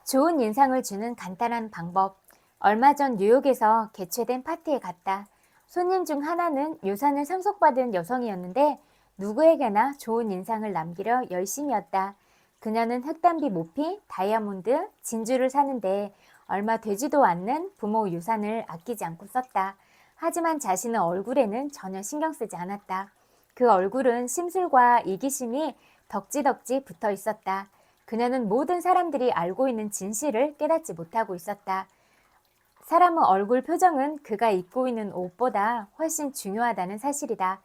A: 좋은 인상을 주는 간단한 방법. 얼마 전 뉴욕에서 개최된 파티에 갔다. 손님 중 하나는 유산을 상속받은 여성이었는데 누구에게나 좋은 인상을 남기려 열심이었다. 그녀는 흑단비 모피, 다이아몬드, 진주를 사는데 얼마 되지도 않는 부모 유산을 아끼지 않고 썼다. 하지만 자신의 얼굴에는 전혀 신경 쓰지 않았다. 그 얼굴은 심술과 이기심이 덕지덕지 붙어 있었다. 그녀는 모든 사람들이 알고 있는 진실을 깨닫지 못하고 있었다. 사람의 얼굴 표정은 그가 입고 있는 옷보다 훨씬 중요하다는 사실이다.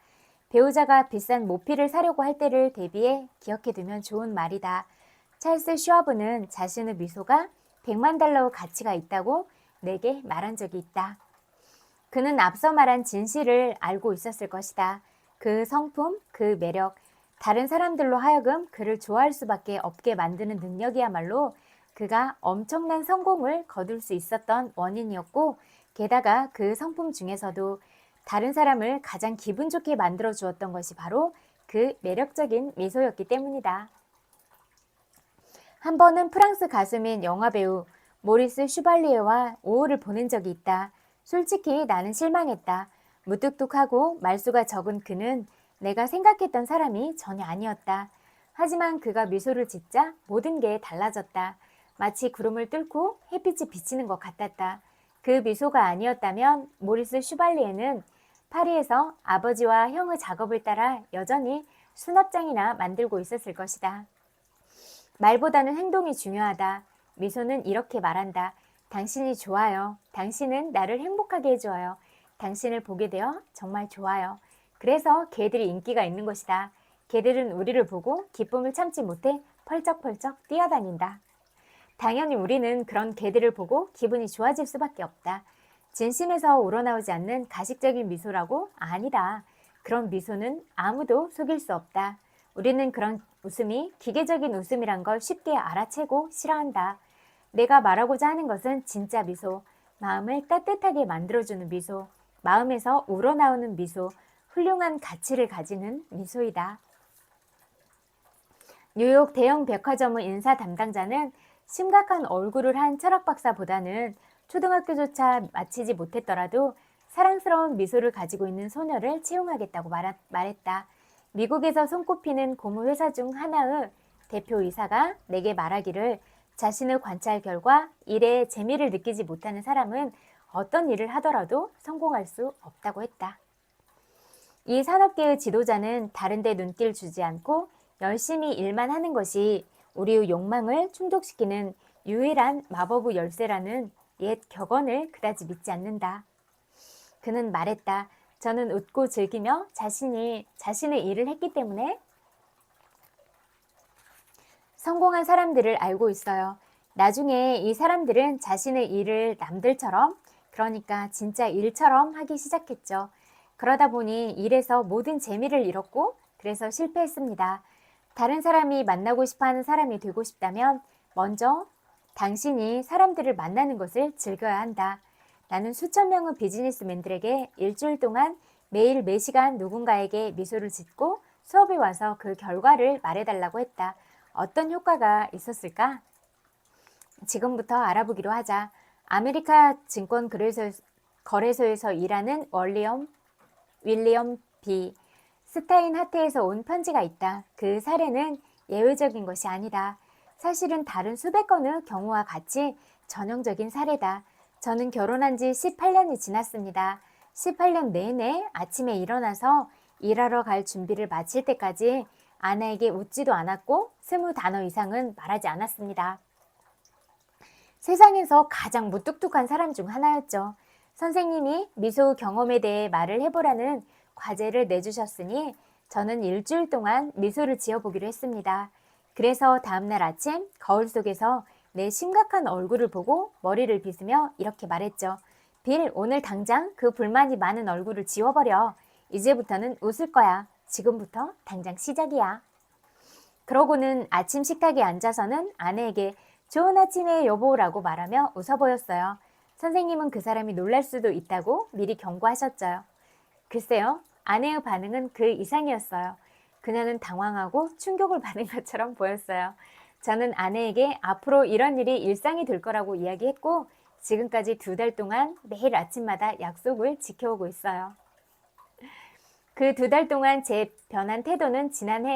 A: 배우자가 비싼 모피를 사려고 할 때를 대비해 기억해두면 좋은 말이다. 찰스 슈와브는 자신의 미소가 100만 달러의 가치가 있다고 내게 말한 적이 있다. 그는 앞서 말한 진실을 알고 있었을 것이다. 그 성품, 그 매력, 다른 사람들로 하여금 그를 좋아할 수밖에 없게 만드는 능력이야말로 그가 엄청난 성공을 거둘 수 있었던 원인이었고 게다가 그 성품 중에서도 다른 사람을 가장 기분 좋게 만들어 주었던 것이 바로 그 매력적인 미소였기 때문이다. 한 번은 프랑스 가수민 영화배우 모리스 슈발리에와 오후를 보낸 적이 있다. 솔직히 나는 실망했다. 무뚝뚝하고 말수가 적은 그는 내가 생각했던 사람이 전혀 아니었다. 하지만 그가 미소를 짓자 모든 게 달라졌다. 마치 구름을 뚫고 햇빛이 비치는 것 같았다. 그 미소가 아니었다면 모리스 슈발리에는 파리에서 아버지와 형의 작업을 따라 여전히 수납장이나 만들고 있었을 것이다. 말보다는 행동이 중요하다. 미소는 이렇게 말한다. 당신이 좋아요. 당신은 나를 행복하게 해줘요. 당신을 보게 되어 정말 좋아요. 그래서 개들이 인기가 있는 것이다. 개들은 우리를 보고 기쁨을 참지 못해 펄쩍펄쩍 뛰어다닌다. 당연히 우리는 그런 개들을 보고 기분이 좋아질 수밖에 없다. 진심에서 우러나오지 않는 가식적인 미소라고? 아니다. 그런 미소는 아무도 속일 수 없다. 우리는 그런 웃음이 기계적인 웃음이란 걸 쉽게 알아채고 싫어한다. 내가 말하고자 하는 것은 진짜 미소, 마음을 따뜻하게 만들어주는 미소, 마음에서 우러나오는 미소, 훌륭한 가치를 가지는 미소이다. 뉴욕 대형 백화점의 인사 담당자는 심각한 얼굴을 한 철학 박사보다는 초등학교조차 마치지 못했더라도 사랑스러운 미소를 가지고 있는 소녀를 채용하겠다고 말했다. 미국에서 손꼽히는 고무회사 중 하나의 대표이사가 내게 말하기를 자신의 관찰 결과 일에 재미를 느끼지 못하는 사람은 어떤 일을 하더라도 성공할 수 없다고 했다. 이 산업계의 지도자는 다른 데 눈길 주지 않고 열심히 일만 하는 것이 우리의 욕망을 충족시키는 유일한 마법의 열쇠라는 옛 격언을 그다지 믿지 않는다. 그는 말했다. 저는 웃고 즐기며 자신의 일을 했기 때문에 성공한 사람들을 알고 있어요. 나중에 이 사람들은 자신의 일을 남들처럼, 그러니까 진짜 일처럼 하기 시작했죠. 그러다 보니 일에서 모든 재미를 잃었고 그래서 실패했습니다. 다른 사람이 만나고 싶어하는 사람이 되고 싶다면 먼저 당신이 사람들을 만나는 것을 즐겨야 한다. 나는 수천 명의 비즈니스맨들에게 일주일 동안 매일 매시간 누군가에게 미소를 짓고 수업에 와서 그 결과를 말해달라고 했다. 어떤 효과가 있었을까? 지금부터 알아보기로 하자. 아메리카 증권 거래소에서 일하는 윌리엄 B. 스타인하트에서 온 편지가 있다. 그 사례는 예외적인 것이 아니다. 사실은 다른 수백 건의 경우와 같이 전형적인 사례다. 저는 결혼한 지 18년이 지났습니다. 18년 내내 아침에 일어나서 일하러 갈 준비를 마칠 때까지 아내에게 웃지도 않았고 20단어 이상은 말하지 않았습니다. 세상에서 가장 무뚝뚝한 사람 중 하나였죠. 선생님이 미소 경험에 대해 말을 해보라는 과제를 내주셨으니 저는 일주일 동안 미소를 지어보기로 했습니다. 그래서 다음날 아침 거울 속에서 내 심각한 얼굴을 보고 머리를 빗으며 이렇게 말했죠. 빌, 오늘 당장 그 불만이 많은 얼굴을 지워버려. 이제부터는 웃을 거야. 지금부터 당장 시작이야. 그러고는 아침 식탁에 앉아서는 아내에게 좋은 아침에 여보라고 말하며 웃어 보였어요. 선생님은 그 사람이 놀랄 수도 있다고 미리 경고하셨죠. 글쎄요, 아내의 반응은 그 이상이었어요. 그녀는 당황하고 충격을 받은 것처럼 보였어요. 저는 아내에게 앞으로 이런 일이 일상이 될 거라고 이야기했고 지금까지 2달 동안 매일 아침마다 약속을 지켜오고 있어요. 그 2달 동안 제 변한 태도는 지난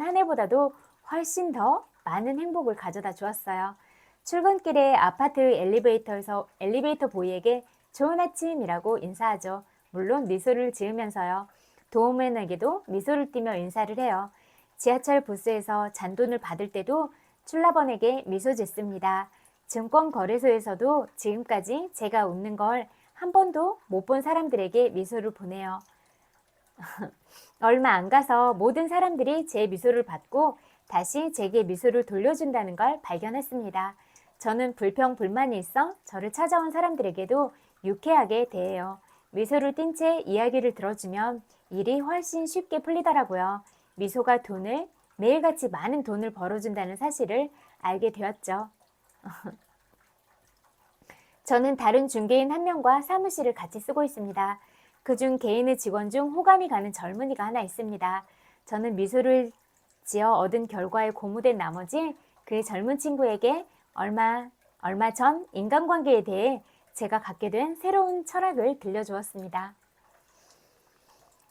A: 한 해보다도 훨씬 더 많은 행복을 가져다 주었어요. 출근길에 아파트 엘리베이터 보이에게 좋은 아침이라고 인사하죠. 물론 미소를 지으면서요. 도우맨에게도 미소를 띠며 인사를 해요. 지하철 부스에서 잔돈을 받을 때도 출납원에게 미소 짓습니다. 증권거래소에서도 지금까지 제가 웃는 걸 한 번도 못 본 사람들에게 미소를 보내요. 얼마 안 가서 모든 사람들이 제 미소를 받고 다시 제게 미소를 돌려준다는 걸 발견했습니다. 저는 불평불만이 있어 저를 찾아온 사람들에게도 유쾌하게 대해요. 미소를 띤 채 이야기를 들어주면 일이 훨씬 쉽게 풀리더라고요. 미소가 매일같이 많은 돈을 벌어준다는 사실을 알게 되었죠. 저는 다른 중개인 한 명과 사무실을 같이 쓰고 있습니다. 그중 개인의 직원 중 호감이 가는 젊은이가 하나 있습니다. 저는 미소를 지어 얻은 결과에 고무된 나머지 그 젊은 친구에게 얼마 전 인간관계에 대해 제가 갖게 된 새로운 철학을 들려주었습니다.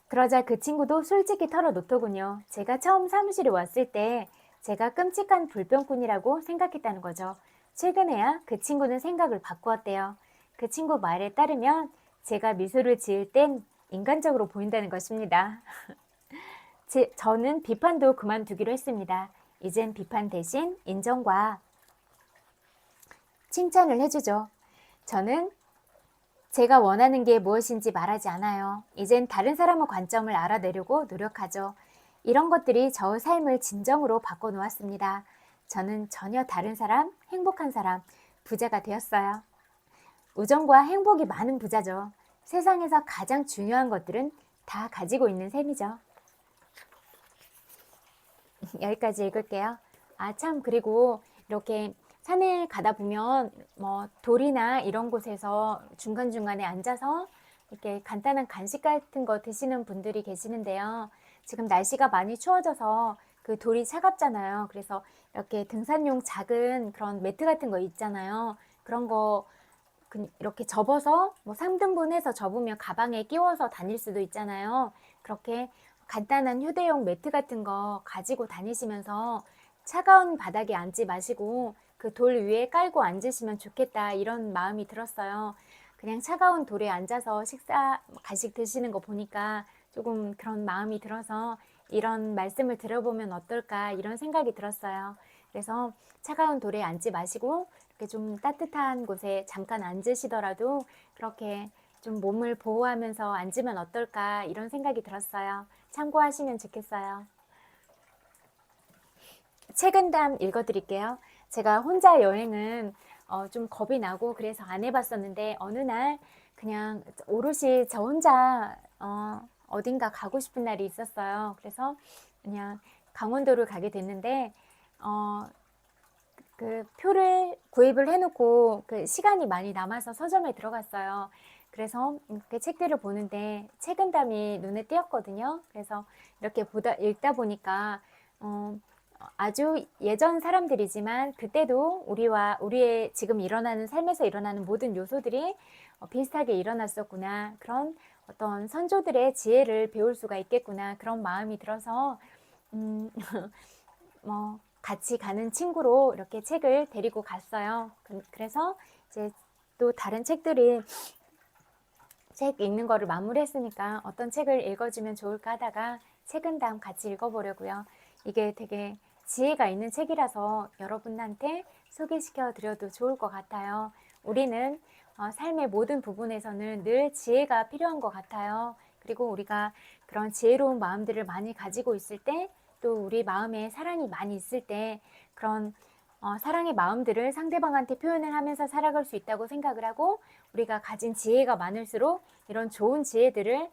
A: 그러자 그 친구도 솔직히 털어놓더군요. 제가 처음 사무실에 왔을 때 제가 끔찍한 불평꾼이라고 생각했다는 거죠. 최근에야 그 친구는 생각을 바꾸었대요. 그 친구 말에 따르면 제가 미소를 지을 땐 인간적으로 보인다는 것입니다. 저는 비판도 그만두기로 했습니다. 이젠 비판 대신 인정과 칭찬을 해주죠. 저는 제가 원하는 게 무엇인지 말하지 않아요. 이젠 다른 사람의 관점을 알아내려고 노력하죠. 이런 것들이 저의 삶을 진정으로 바꿔놓았습니다. 저는 전혀 다른 사람, 행복한 사람, 부자가 되었어요. 우정과 행복이 많은 부자죠. 세상에서 가장 중요한 것들은 다 가지고 있는 셈이죠. 여기까지 읽을게요. 참, 그리고 이렇게 산에 가다 보면 뭐 돌이나 이런 곳에서 중간중간에 앉아서 이렇게 간단한 간식 같은 거 드시는 분들이 계시는데요. 지금 날씨가 많이 추워져서 그 돌이 차갑잖아요. 그래서 이렇게 등산용 작은 그런 매트 같은 거 있잖아요. 그런 거 이렇게 접어서 뭐 3등분 해서 접으면 가방에 끼워서 다닐 수도 있잖아요. 그렇게 간단한 휴대용 매트 같은 거 가지고 다니시면서 차가운 바닥에 앉지 마시고 그 돌 위에 깔고 앉으시면 좋겠다, 이런 마음이 들었어요. 그냥 차가운 돌에 앉아서 간식 드시는 거 보니까 조금 그런 마음이 들어서 이런 말씀을 들어보면 어떨까, 이런 생각이 들었어요. 그래서 차가운 돌에 앉지 마시고 이렇게 좀 따뜻한 곳에 잠깐 앉으시더라도 그렇게 좀 몸을 보호하면서 앉으면 어떨까, 이런 생각이 들었어요. 참고하시면 좋겠어요. 책은담 읽어드릴게요. 제가 혼자 여행은 좀 겁이 나고 그래서 안 해봤었는데, 어느 날 그냥 오롯이 저 혼자 어딘가 가고 싶은 날이 있었어요. 그래서 그냥 강원도를 가게 됐는데 그 표를 구입을 해놓고 그 시간이 많이 남아서 서점에 들어갔어요. 그래서 그 책들을 보는데 책은담이 눈에 띄었거든요. 그래서 이렇게 읽다 보니까 아주 예전 사람들이지만 그때도 우리의 지금 일어나는 삶에서 일어나는 모든 요소들이 비슷하게 일어났었구나, 그런 어떤 선조들의 지혜를 배울 수가 있겠구나, 그런 마음이 들어서 뭐 같이 가는 친구로 이렇게 책을 데리고 갔어요. 그래서 이제 또 다른 책들이 책 읽는 거를 마무리했으니까 어떤 책을 읽어주면 좋을까 하다가 책은담 같이 읽어보려고요. 이게 되게 지혜가 있는 책이라서 여러분한테 소개시켜 드려도 좋을 것 같아요. 우리는 삶의 모든 부분에서는 늘 지혜가 필요한 것 같아요. 그리고 우리가 그런 지혜로운 마음들을 많이 가지고 있을 때, 또 우리 마음에 사랑이 많이 있을 때 그런 사랑의 마음들을 상대방한테 표현을 하면서 살아갈 수 있다고 생각을 하고, 우리가 가진 지혜가 많을수록 이런 좋은 지혜들을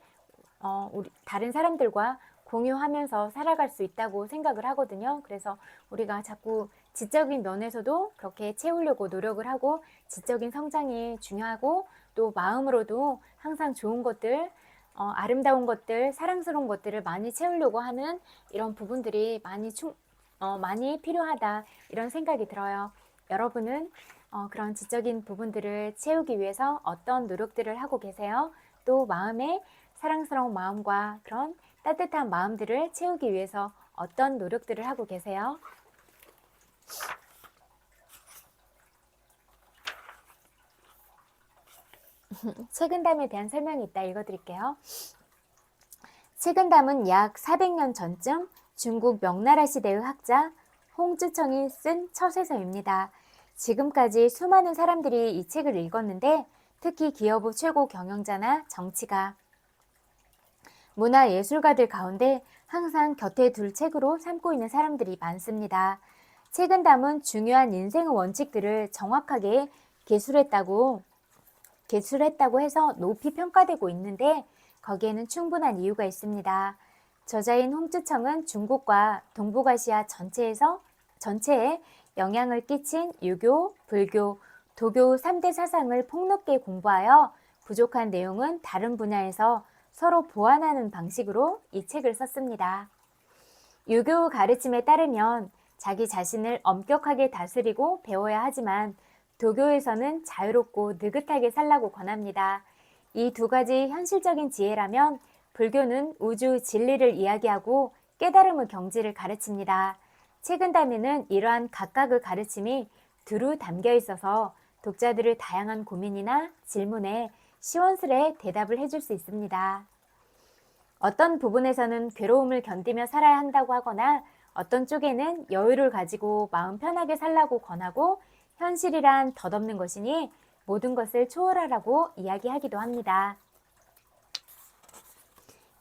A: 우리 다른 사람들과 공유하면서 살아갈 수 있다고 생각을 하거든요. 그래서 우리가 자꾸 지적인 면에서도 그렇게 채우려고 노력을 하고, 지적인 성장이 중요하고, 또 마음으로도 항상 좋은 것들, 아름다운 것들, 사랑스러운 것들을 많이 채우려고 하는 이런 부분들이 많이 필요하다, 이런 생각이 들어요. 여러분은 그런 지적인 부분들을 채우기 위해서 어떤 노력들을 하고 계세요? 또 마음에 사랑스러운 마음과 그런 따뜻한 마음들을 채우기 위해서 어떤 노력들을 하고 계세요? 책은담에 대한 설명이 있다, 읽어드릴게요. 책은담은 약 400년 전쯤 중국 명나라 시대의 학자 홍즈청이 쓴 처세서입니다. 지금까지 수많은 사람들이 이 책을 읽었는데, 특히 기업의 최고 경영자나 정치가, 문화예술가들 가운데 항상 곁에 둘 책으로 삼고 있는 사람들이 많습니다. 책은담은 중요한 인생의 원칙들을 정확하게 개술했다고 해서 높이 평가되고 있는데, 거기에는 충분한 이유가 있습니다. 저자인 홍즈청은 중국과 동북아시아 전체에 영향을 끼친 유교, 불교, 도교 3대 사상을 폭넓게 공부하여 부족한 내용은 다른 분야에서 서로 보완하는 방식으로 이 책을 썼습니다. 유교 가르침에 따르면 자기 자신을 엄격하게 다스리고 배워야 하지만, 도교에서는 자유롭고 느긋하게 살라고 권합니다. 이 두 가지 현실적인 지혜라면, 불교는 우주 진리를 이야기하고 깨달음의 경지를 가르칩니다. 책은담에는 이러한 각각의 가르침이 두루 담겨 있어서 독자들의 다양한 고민이나 질문에 시원스레 대답을 해줄 수 있습니다. 어떤 부분에서는 괴로움을 견디며 살아야 한다고 하거나, 어떤 쪽에는 여유를 가지고 마음 편하게 살라고 권하고 현실이란 덧없는 것이니 모든 것을 초월하라고 이야기하기도 합니다.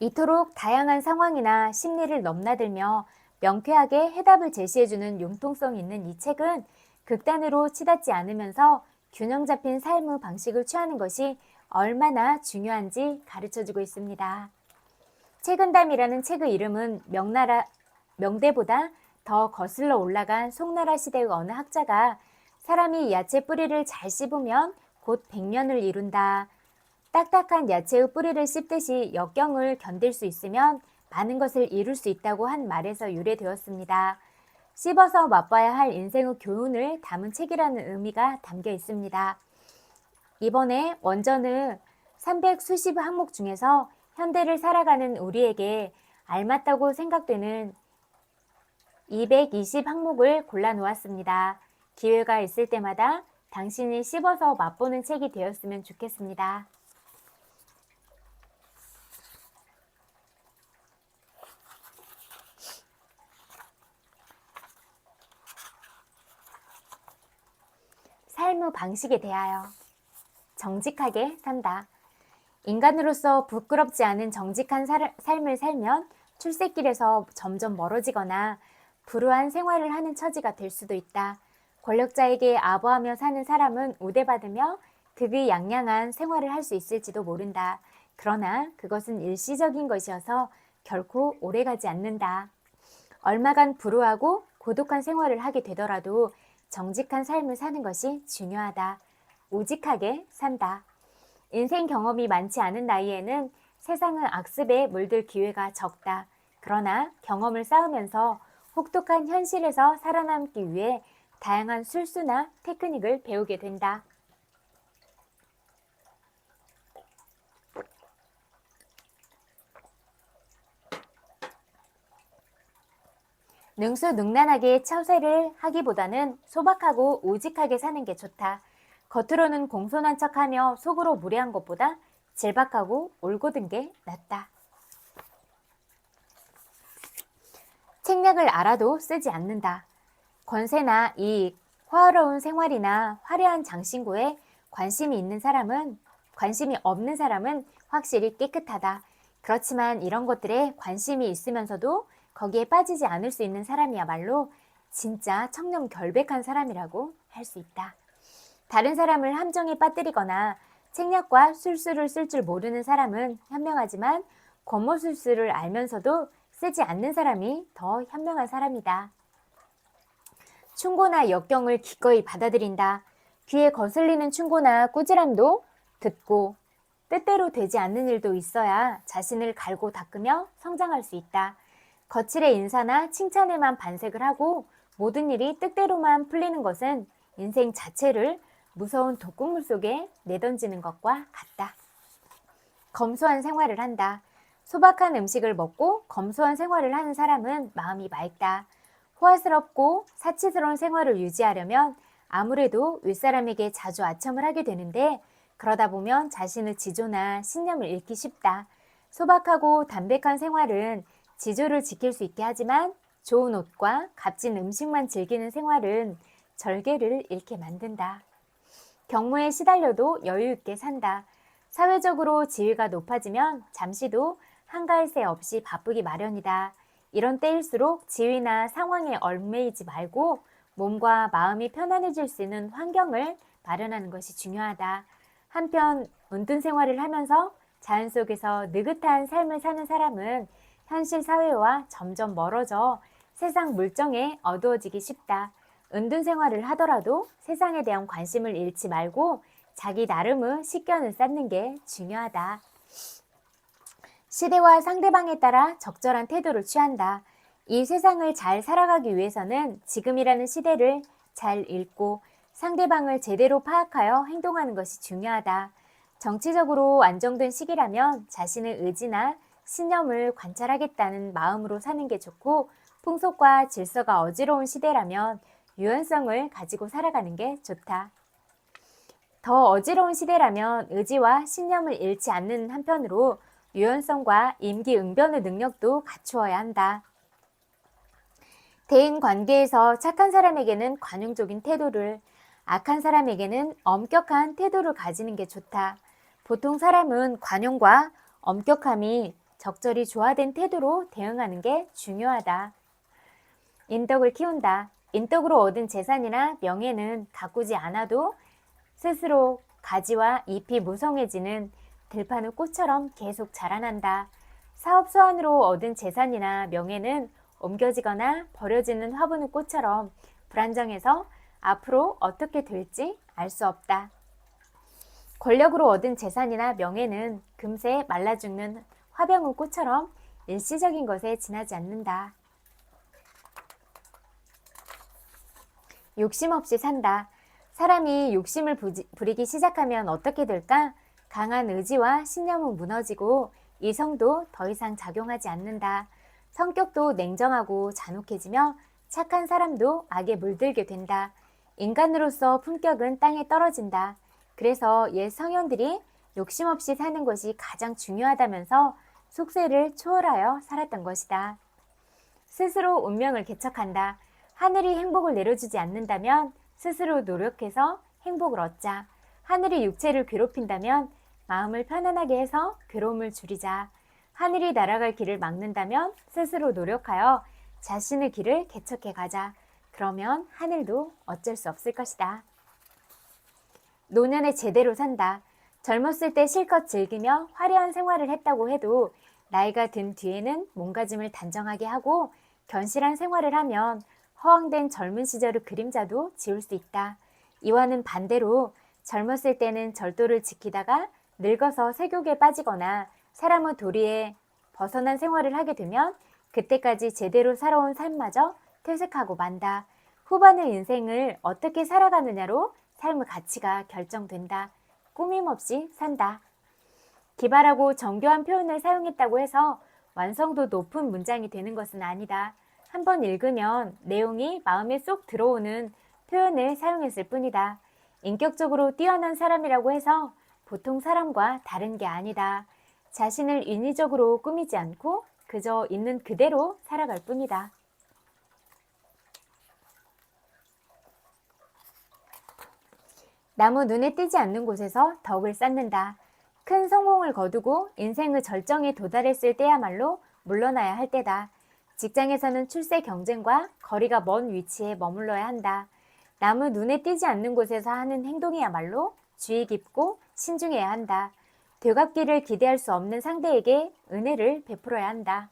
A: 이토록 다양한 상황이나 심리를 넘나들며 명쾌하게 해답을 제시해주는 융통성 있는 이 책은 극단으로 치닫지 않으면서 균형 잡힌 삶의 방식을 취하는 것이 얼마나 중요한지 가르쳐주고 있습니다. 책은담이라는 책의 이름은 명대보다 더 거슬러 올라간 송나라 시대의 어느 학자가 사람이 야채 뿌리를 잘 씹으면 곧 백년을 이룬다. 딱딱한 야채의 뿌리를 씹듯이 역경을 견딜 수 있으면 많은 것을 이룰 수 있다고 한 말에서 유래되었습니다. 씹어서 맛봐야 할 인생의 교훈을 담은 책이라는 의미가 담겨 있습니다. 이번에 원전의 300수십 항목 중에서 현대를 살아가는 우리에게 알맞다고 생각되는 220 항목을 골라놓았습니다. 기회가 있을 때마다 당신이 씹어서 맛보는 책이 되었으면 좋겠습니다. 삶의 방식에 대하여 정직하게 산다. 인간으로서 부끄럽지 않은 정직한 삶을 살면 출세길에서 점점 멀어지거나 불우한 생활을 하는 처지가 될 수도 있다. 권력자에게 아부하며 사는 사람은 우대받으며 득의양양한 생활을 할 수 있을지도 모른다. 그러나 그것은 일시적인 것이어서 결코 오래가지 않는다. 얼마간 불우하고 고독한 생활을 하게 되더라도 정직한 삶을 사는 것이 중요하다. 우직하게 산다. 인생 경험이 많지 않은 나이에는 세상의 악습에 물들 기회가 적다. 그러나 경험을 쌓으면서 혹독한 현실에서 살아남기 위해 다양한 술수나 테크닉을 배우게 된다. 능수능란하게 처세를 하기보다는 소박하고 우직하게 사는 게 좋다. 겉으로는 공손한 척하며 속으로 무례한 것보다 질박하고 올곧은 게 낫다. 책략을 알아도 쓰지 않는다. 권세나 이익, 화려로운 생활이나 화려한 장신구에 관심이 없는 사람은 확실히 깨끗하다. 그렇지만 이런 것들에 관심이 있으면서도 거기에 빠지지 않을 수 있는 사람이야말로 진짜 청렴결백한 사람이라고 할 수 있다. 다른 사람을 함정에 빠뜨리거나 책략과 술수를 쓸 줄 모르는 사람은 현명하지만 권모술수를 알면서도 쓰지 않는 사람이 더 현명한 사람이다. 충고나 역경을 기꺼이 받아들인다. 귀에 거슬리는 충고나 꾸지람도 듣고 뜻대로 되지 않는 일도 있어야 자신을 갈고 닦으며 성장할 수 있다. 거칠의 인사나 칭찬에만 반색을 하고 모든 일이 뜻대로만 풀리는 것은 인생 자체를 무서운 독극물 속에 내던지는 것과 같다. 검소한 생활을 한다. 소박한 음식을 먹고 검소한 생활을 하는 사람은 마음이 맑다. 호화스럽고 사치스러운 생활을 유지하려면 아무래도 윗사람에게 자주 아첨을 하게 되는데 그러다 보면 자신의 지조나 신념을 잃기 쉽다. 소박하고 담백한 생활은 지조를 지킬 수 있게 하지만 좋은 옷과 값진 음식만 즐기는 생활은 절개를 잃게 만든다. 경무에 시달려도 여유 있게 산다. 사회적으로 지위가 높아지면 잠시도 한가할 새 없이 바쁘기 마련이다. 이런 때일수록 지위나 상황에 얽매이지 말고 몸과 마음이 편안해질 수 있는 환경을 마련하는 것이 중요하다. 한편 은둔 생활을 하면서 자연 속에서 느긋한 삶을 사는 사람은 현실 사회와 점점 멀어져 세상 물정에 어두워지기 쉽다. 은둔 생활을 하더라도 세상에 대한 관심을 잃지 말고 자기 나름의 식견을 쌓는 게 중요하다. 시대와 상대방에 따라 적절한 태도를 취한다. 이 세상을 잘 살아가기 위해서는 지금이라는 시대를 잘 읽고 상대방을 제대로 파악하여 행동하는 것이 중요하다. 정치적으로 안정된 시기라면 자신의 의지나 신념을 관찰하겠다는 마음으로 사는 게 좋고 풍속과 질서가 어지러운 시대라면 유연성을 가지고 살아가는 게 좋다. 더 어지러운 시대라면 의지와 신념을 잃지 않는 한편으로 유연성과 임기응변의 능력도 갖추어야 한다. 대인 관계에서 착한 사람에게는 관용적인 태도를, 악한 사람에게는 엄격한 태도를 가지는 게 좋다. 보통 사람은 관용과 엄격함이 적절히 조화된 태도로 대응하는 게 중요하다. 인덕을 키운다. 인덕으로 얻은 재산이나 명예는 가꾸지 않아도 스스로 가지와 잎이 무성해지는 들판의 꽃처럼 계속 자라난다. 사업 수완으로 얻은 재산이나 명예는 옮겨지거나 버려지는 화분의 꽃처럼 불안정해서 앞으로 어떻게 될지 알 수 없다. 권력으로 얻은 재산이나 명예는 금세 말라 죽는 화병의 꽃처럼 일시적인 것에 지나지 않는다. 욕심 없이 산다. 사람이 욕심을 부리기 시작하면 어떻게 될까? 강한 의지와 신념은 무너지고 이성도 더 이상 작용하지 않는다. 성격도 냉정하고 잔혹해지며 착한 사람도 악에 물들게 된다. 인간으로서 품격은 땅에 떨어진다. 그래서 옛 성현들이 욕심 없이 사는 것이 가장 중요하다면서 속세를 초월하여 살았던 것이다. 스스로 운명을 개척한다. 하늘이 행복을 내려주지 않는다면 스스로 노력해서 행복을 얻자. 하늘이 육체를 괴롭힌다면 마음을 편안하게 해서 괴로움을 줄이자. 하늘이 날아갈 길을 막는다면 스스로 노력하여 자신의 길을 개척해 가자. 그러면 하늘도 어쩔 수 없을 것이다. 노년에 제대로 산다. 젊었을 때 실컷 즐기며 화려한 생활을 했다고 해도 나이가 든 뒤에는 몸가짐을 단정하게 하고 견실한 생활을 하면 허황된 젊은 시절의 그림자도 지울 수 있다. 이와는 반대로 젊었을 때는 절도를 지키다가 늙어서 세욕에 빠지거나 사람의 도리에 벗어난 생활을 하게 되면 그때까지 제대로 살아온 삶마저 퇴색하고 만다. 후반의 인생을 어떻게 살아가느냐로 삶의 가치가 결정된다. 꾸밈없이 산다. 기발하고 정교한 표현을 사용했다고 해서 완성도 높은 문장이 되는 것은 아니다. 한번 읽으면 내용이 마음에 쏙 들어오는 표현을 사용했을 뿐이다. 인격적으로 뛰어난 사람이라고 해서 보통 사람과 다른 게 아니다. 자신을 인위적으로 꾸미지 않고 그저 있는 그대로 살아갈 뿐이다. 나무 눈에 띄지 않는 곳에서 덕을 쌓는다. 큰 성공을 거두고 인생의 절정에 도달했을 때야말로 물러나야 할 때다. 직장에서는 출세 경쟁과 거리가 먼 위치에 머물러야 한다. 나무 눈에 띄지 않는 곳에서 하는 행동이야말로 주의 깊고 신중해야 한다. 되갚기를 기대할 수 없는 상대에게 은혜를 베풀어야 한다.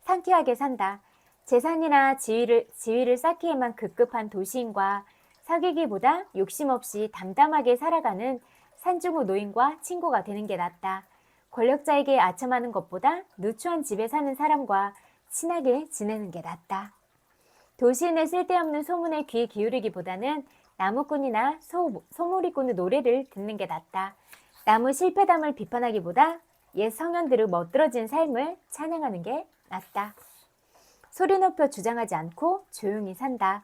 A: 상쾌하게 산다. 재산이나 지위를 쌓기에만 급급한 도시인과 사귀기보다 욕심 없이 담담하게 살아가는 산중의 노인과 친구가 되는 게 낫다. 권력자에게 아첨하는 것보다 누추한 집에 사는 사람과 친하게 지내는 게 낫다. 도시인의 쓸데없는 소문에 귀 기울이기보다는 나무꾼이나 소몰이꾼의 노래를 듣는 게 낫다. 나무 실패담을 비판하기보다 옛 성현들의 멋들어진 삶을 찬양하는 게 낫다. 소리 높여 주장하지 않고 조용히 산다.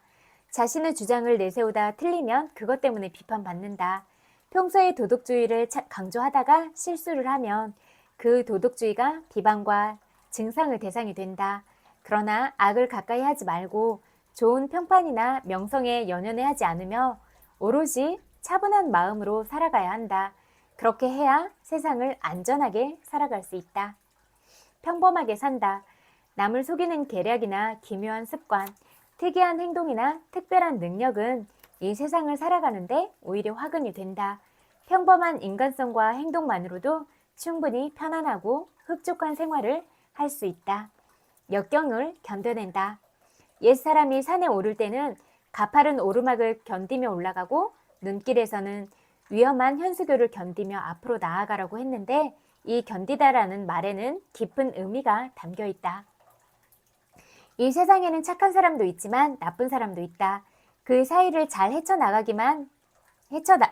A: 자신의 주장을 내세우다 틀리면 그것 때문에 비판받는다. 평소에 도덕주의를 강조하다가 실수를 하면 그 도덕주의가 비방과 증상의 대상이 된다. 그러나 악을 가까이 하지 말고 좋은 평판이나 명성에 연연해 하지 않으며 오로지 차분한 마음으로 살아가야 한다. 그렇게 해야 세상을 안전하게 살아갈 수 있다. 평범하게 산다. 남을 속이는 계략이나 기묘한 습관, 특이한 행동이나 특별한 능력은 이 세상을 살아가는데 오히려 화근이 된다. 평범한 인간성과 행동만으로도 충분히 편안하고 흡족한 생활을 할 수 있다. 역경을 견뎌낸다. 옛사람이 산에 오를 때는 가파른 오르막을 견디며 올라가고 눈길에서는 위험한 현수교를 견디며 앞으로 나아가라고 했는데 이 견디다라는 말에는 깊은 의미가 담겨 있다. 이 세상에는 착한 사람도 있지만 나쁜 사람도 있다. 그 사이를 잘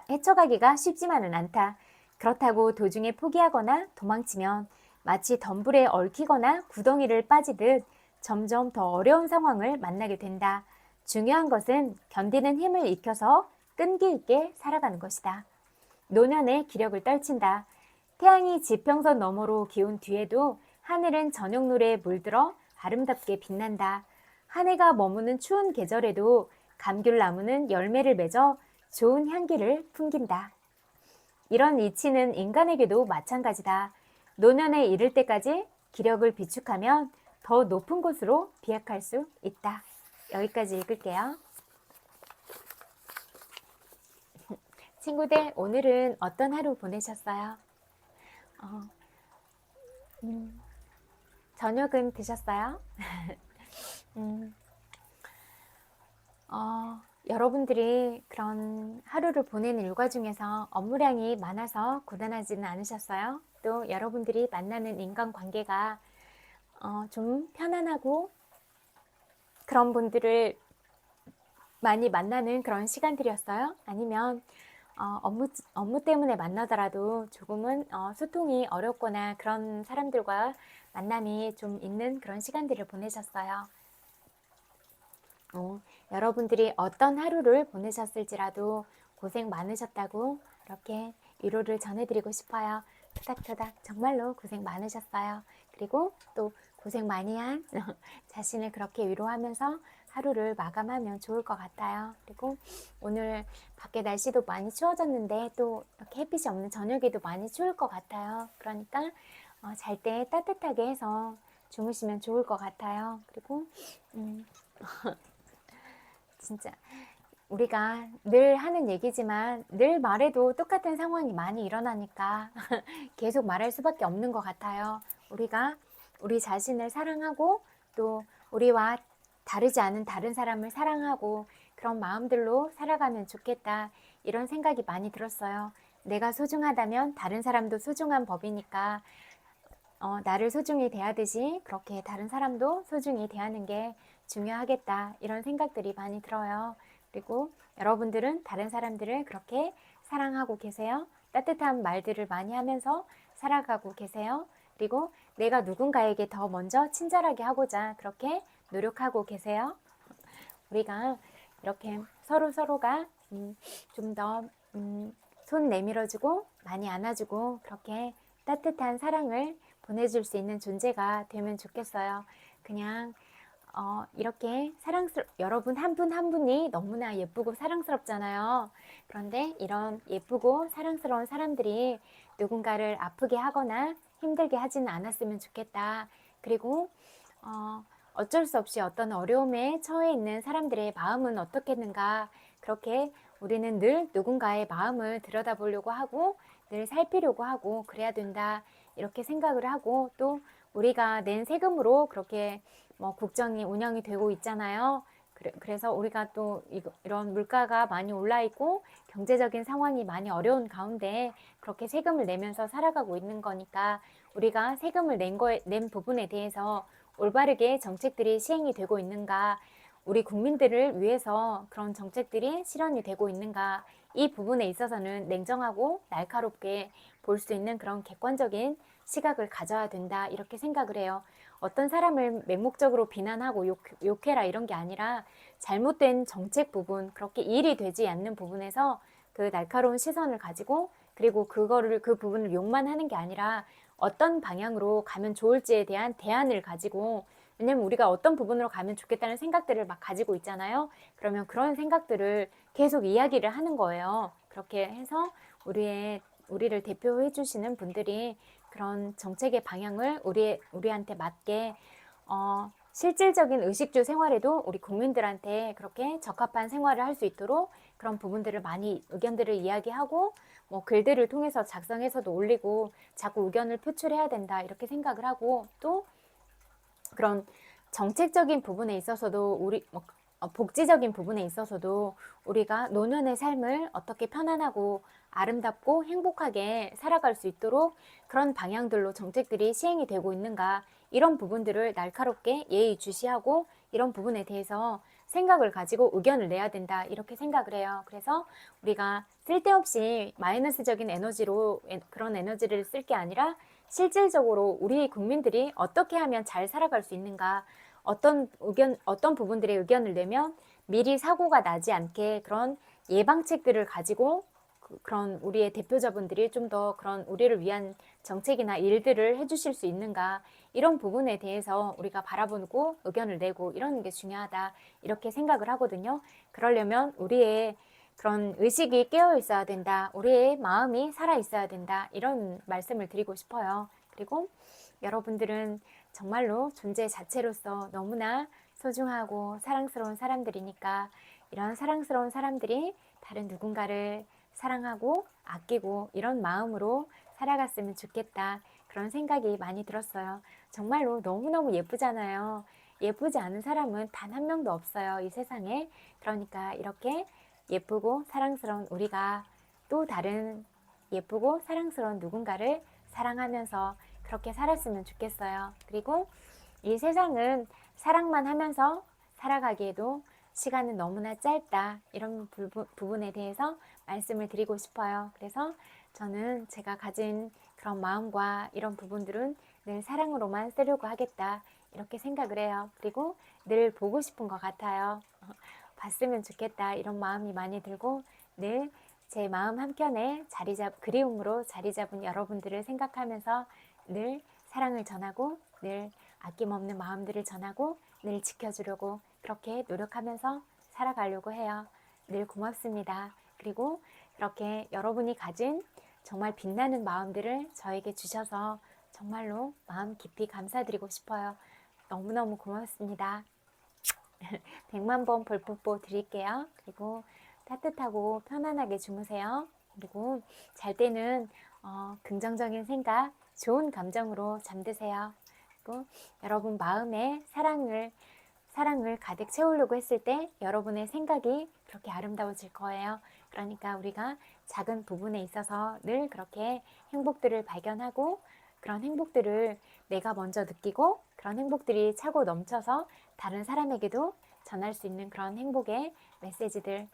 A: 헤쳐가기가 쉽지만은 않다. 그렇다고 도중에 포기하거나 도망치면 마치 덤불에 얽히거나 구덩이를 빠지듯 점점 더 어려운 상황을 만나게 된다. 중요한 것은 견디는 힘을 익혀서 끈기 있게 살아가는 것이다. 노년의 기력을 떨친다. 태양이 지평선 너머로 기운 뒤에도 하늘은 저녁 노래에 물들어 아름답게 빛난다. 한 해가 머무는 추운 계절에도 감귤나무는 열매를 맺어 좋은 향기를 풍긴다. 이런 이치는 인간에게도 마찬가지다. 노년에 이를 때까지 기력을 비축하면 더 높은 곳으로 비약할 수 있다. 여기까지 읽을게요. 친구들, 오늘은 어떤 하루 보내셨어요? 저녁은 드셨어요? 여러분들이 그런 하루를 보내는 일과 중에서 업무량이 많아서 고단하지는 않으셨어요? 또 여러분들이 만나는 인간관계가 좀 편안하고 그런 분들을 많이 만나는 그런 시간들이었어요? 아니면 업무 때문에 만나더라도 조금은 소통이 어렵거나 그런 사람들과 만남이 좀 있는 그런 시간들을 보내셨어요? 여러분들이 어떤 하루를 보내셨을지라도 고생 많으셨다고 이렇게 위로를 전해드리고 싶어요. 토닥토닥 정말로 고생 많으셨어요. 그리고 또 고생 많이 한 자신을 그렇게 위로하면서 하루를 마감하면 좋을 것 같아요. 그리고 오늘 밖에 날씨도 많이 추워졌는데 또 이렇게 햇빛이 없는 저녁에도 많이 추울 것 같아요. 그러니까 잘 때 따뜻하게 해서 주무시면 좋을 것 같아요. 그리고 진짜 우리가 늘 하는 얘기지만 늘 말해도 똑같은 상황이 많이 일어나니까 계속 말할 수밖에 없는 것 같아요. 우리가 우리 자신을 사랑하고 또 우리와 다르지 않은 다른 사람을 사랑하고 그런 마음들로 살아가면 좋겠다. 이런 생각이 많이 들었어요. 내가 소중하다면 다른 사람도 소중한 법이니까 나를 소중히 대하듯이 그렇게 다른 사람도 소중히 대하는 게 중요하겠다. 이런 생각들이 많이 들어요. 그리고 여러분들은 다른 사람들을 그렇게 사랑하고 계세요. 따뜻한 말들을 많이 하면서 살아가고 계세요. 그리고 내가 누군가에게 더 먼저 친절하게 하고자 그렇게 노력하고 계세요. 우리가 이렇게 서로가 좀 더 손 내밀어주고 많이 안아주고 그렇게 따뜻한 사랑을 보내줄 수 있는 존재가 되면 좋겠어요. 그냥 이렇게 여러분 한 분 한 분이 너무나 예쁘고 사랑스럽잖아요. 그런데 이런 예쁘고 사랑스러운 사람들이 누군가를 아프게 하거나 힘들게 하지는 않았으면 좋겠다. 그리고 어쩔 수 없이 어떤 어려움에 처해 있는 사람들의 마음은 어떻겠는가. 그렇게 우리는 늘 누군가의 마음을 들여다보려고 하고 늘 살피려고 하고 그래야 된다. 이렇게 생각을 하고 또 우리가 낸 세금으로 그렇게 국정이 운영이 되고 있잖아요. 그래서 우리가 또 이런 물가가 많이 올라 있고 경제적인 상황이 많이 어려운 가운데 그렇게 세금을 내면서 살아가고 있는 거니까 우리가 세금을 낸 부분에 대해서 올바르게 정책들이 시행이 되고 있는가, 우리 국민들을 위해서 그런 정책들이 실현이 되고 있는가, 이 부분에 있어서는 냉정하고 날카롭게 볼 수 있는 그런 객관적인 시각을 가져야 된다. 이렇게 생각을 해요. 어떤 사람을 맹목적으로 비난하고 욕해라 이런 게 아니라 잘못된 정책 부분, 그렇게 일이 되지 않는 부분에서 그 날카로운 시선을 가지고 그리고 그 부분을 욕만 하는 게 아니라 어떤 방향으로 가면 좋을지에 대한 대안을 가지고, 왜냐면 우리가 어떤 부분으로 가면 좋겠다는 생각들을 막 가지고 있잖아요. 그러면 그런 생각들을 계속 이야기를 하는 거예요. 그렇게 해서 우리를 대표해 주시는 분들이 그런 정책의 방향을 우리한테 맞게 실질적인 의식주 생활에도 우리 국민들한테 그렇게 적합한 생활을 할 수 있도록 그런 부분들을 많이 의견들을 이야기하고 글들을 통해서 작성해서도 올리고 자꾸 의견을 표출해야 된다 이렇게 생각을 하고, 또 그런 정책적인 부분에 있어서도 복지적인 부분에 있어서도 우리가 노년의 삶을 어떻게 편안하고 아름답고 행복하게 살아갈 수 있도록 그런 방향들로 정책들이 시행이 되고 있는가, 이런 부분들을 날카롭게 예의주시하고 이런 부분에 대해서 생각을 가지고 의견을 내야 된다 이렇게 생각을 해요. 그래서 우리가 쓸데없이 마이너스적인 그런 에너지를 쓸 게 아니라 실질적으로 우리 국민들이 어떻게 하면 잘 살아갈 수 있는가, 어떤 부분들의 의견을 내면 미리 사고가 나지 않게 그런 예방책들을 가지고 그런 우리의 대표자분들이 좀 더 그런 우리를 위한 정책이나 일들을 해주실 수 있는가, 이런 부분에 대해서 우리가 바라보고 의견을 내고 이러는 게 중요하다, 이렇게 생각을 하거든요. 그러려면 우리의 그런 의식이 깨어 있어야 된다, 우리의 마음이 살아 있어야 된다, 이런 말씀을 드리고 싶어요. 그리고 여러분들은 정말로 존재 자체로서 너무나 소중하고 사랑스러운 사람들이니까, 이런 사랑스러운 사람들이 다른 누군가를 사랑하고 아끼고 이런 마음으로 살아갔으면 좋겠다, 그런 생각이 많이 들었어요. 정말로 너무너무 예쁘잖아요. 예쁘지 않은 사람은 단 한 명도 없어요, 이 세상에. 그러니까 이렇게 예쁘고 사랑스러운 우리가 또 다른 예쁘고 사랑스러운 누군가를 사랑하면서 그렇게 살았으면 좋겠어요. 그리고 이 세상은 사랑만 하면서 살아가기에도 시간은 너무나 짧다, 이런 부분에 대해서 말씀을 드리고 싶어요. 그래서 저는 제가 가진 그런 마음과 이런 부분들은 늘 사랑으로만 쓰려고 하겠다, 이렇게 생각을 해요. 그리고 늘 보고 싶은 것 같아요. 봤으면 좋겠다, 이런 마음이 많이 들고, 늘 제 마음 한켠에 그리움으로 자리 잡은 여러분들을 생각하면서 늘 사랑을 전하고, 늘 아낌없는 마음들을 전하고, 늘 지켜주려고 그렇게 노력하면서 살아가려고 해요. 늘 고맙습니다. 그리고 그렇게 여러분이 가진 정말 빛나는 마음들을 저에게 주셔서 정말로 마음 깊이 감사드리고 싶어요. 너무너무 고맙습니다. 100만 번 볼뽀뽀 드릴게요. 그리고 따뜻하고 편안하게 주무세요. 그리고 잘 때는 긍정적인 생각, 좋은 감정으로 잠드세요. 그리고 여러분 마음에 사랑을 가득 채우려고 했을 때 여러분의 생각이 그렇게 아름다워질 거예요. 그러니까 우리가 작은 부분에 있어서 늘 그렇게 행복들을 발견하고, 그런 행복들을 내가 먼저 느끼고, 그런 행복들이 차고 넘쳐서 다른 사람에게도 전할 수 있는 그런 행복의 메시지들,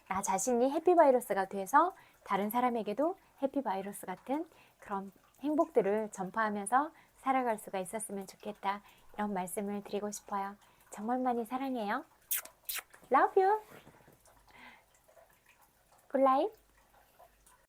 A: 나 자신이 해피바이러스가 돼서 다른 사람에게도 해피바이러스 같은 그런 행복들을 전파하면서 살아갈 수가 있었으면 좋겠다, 이런 말씀을 드리고 싶어요. 정말 많이 사랑해요. Love you. Good night.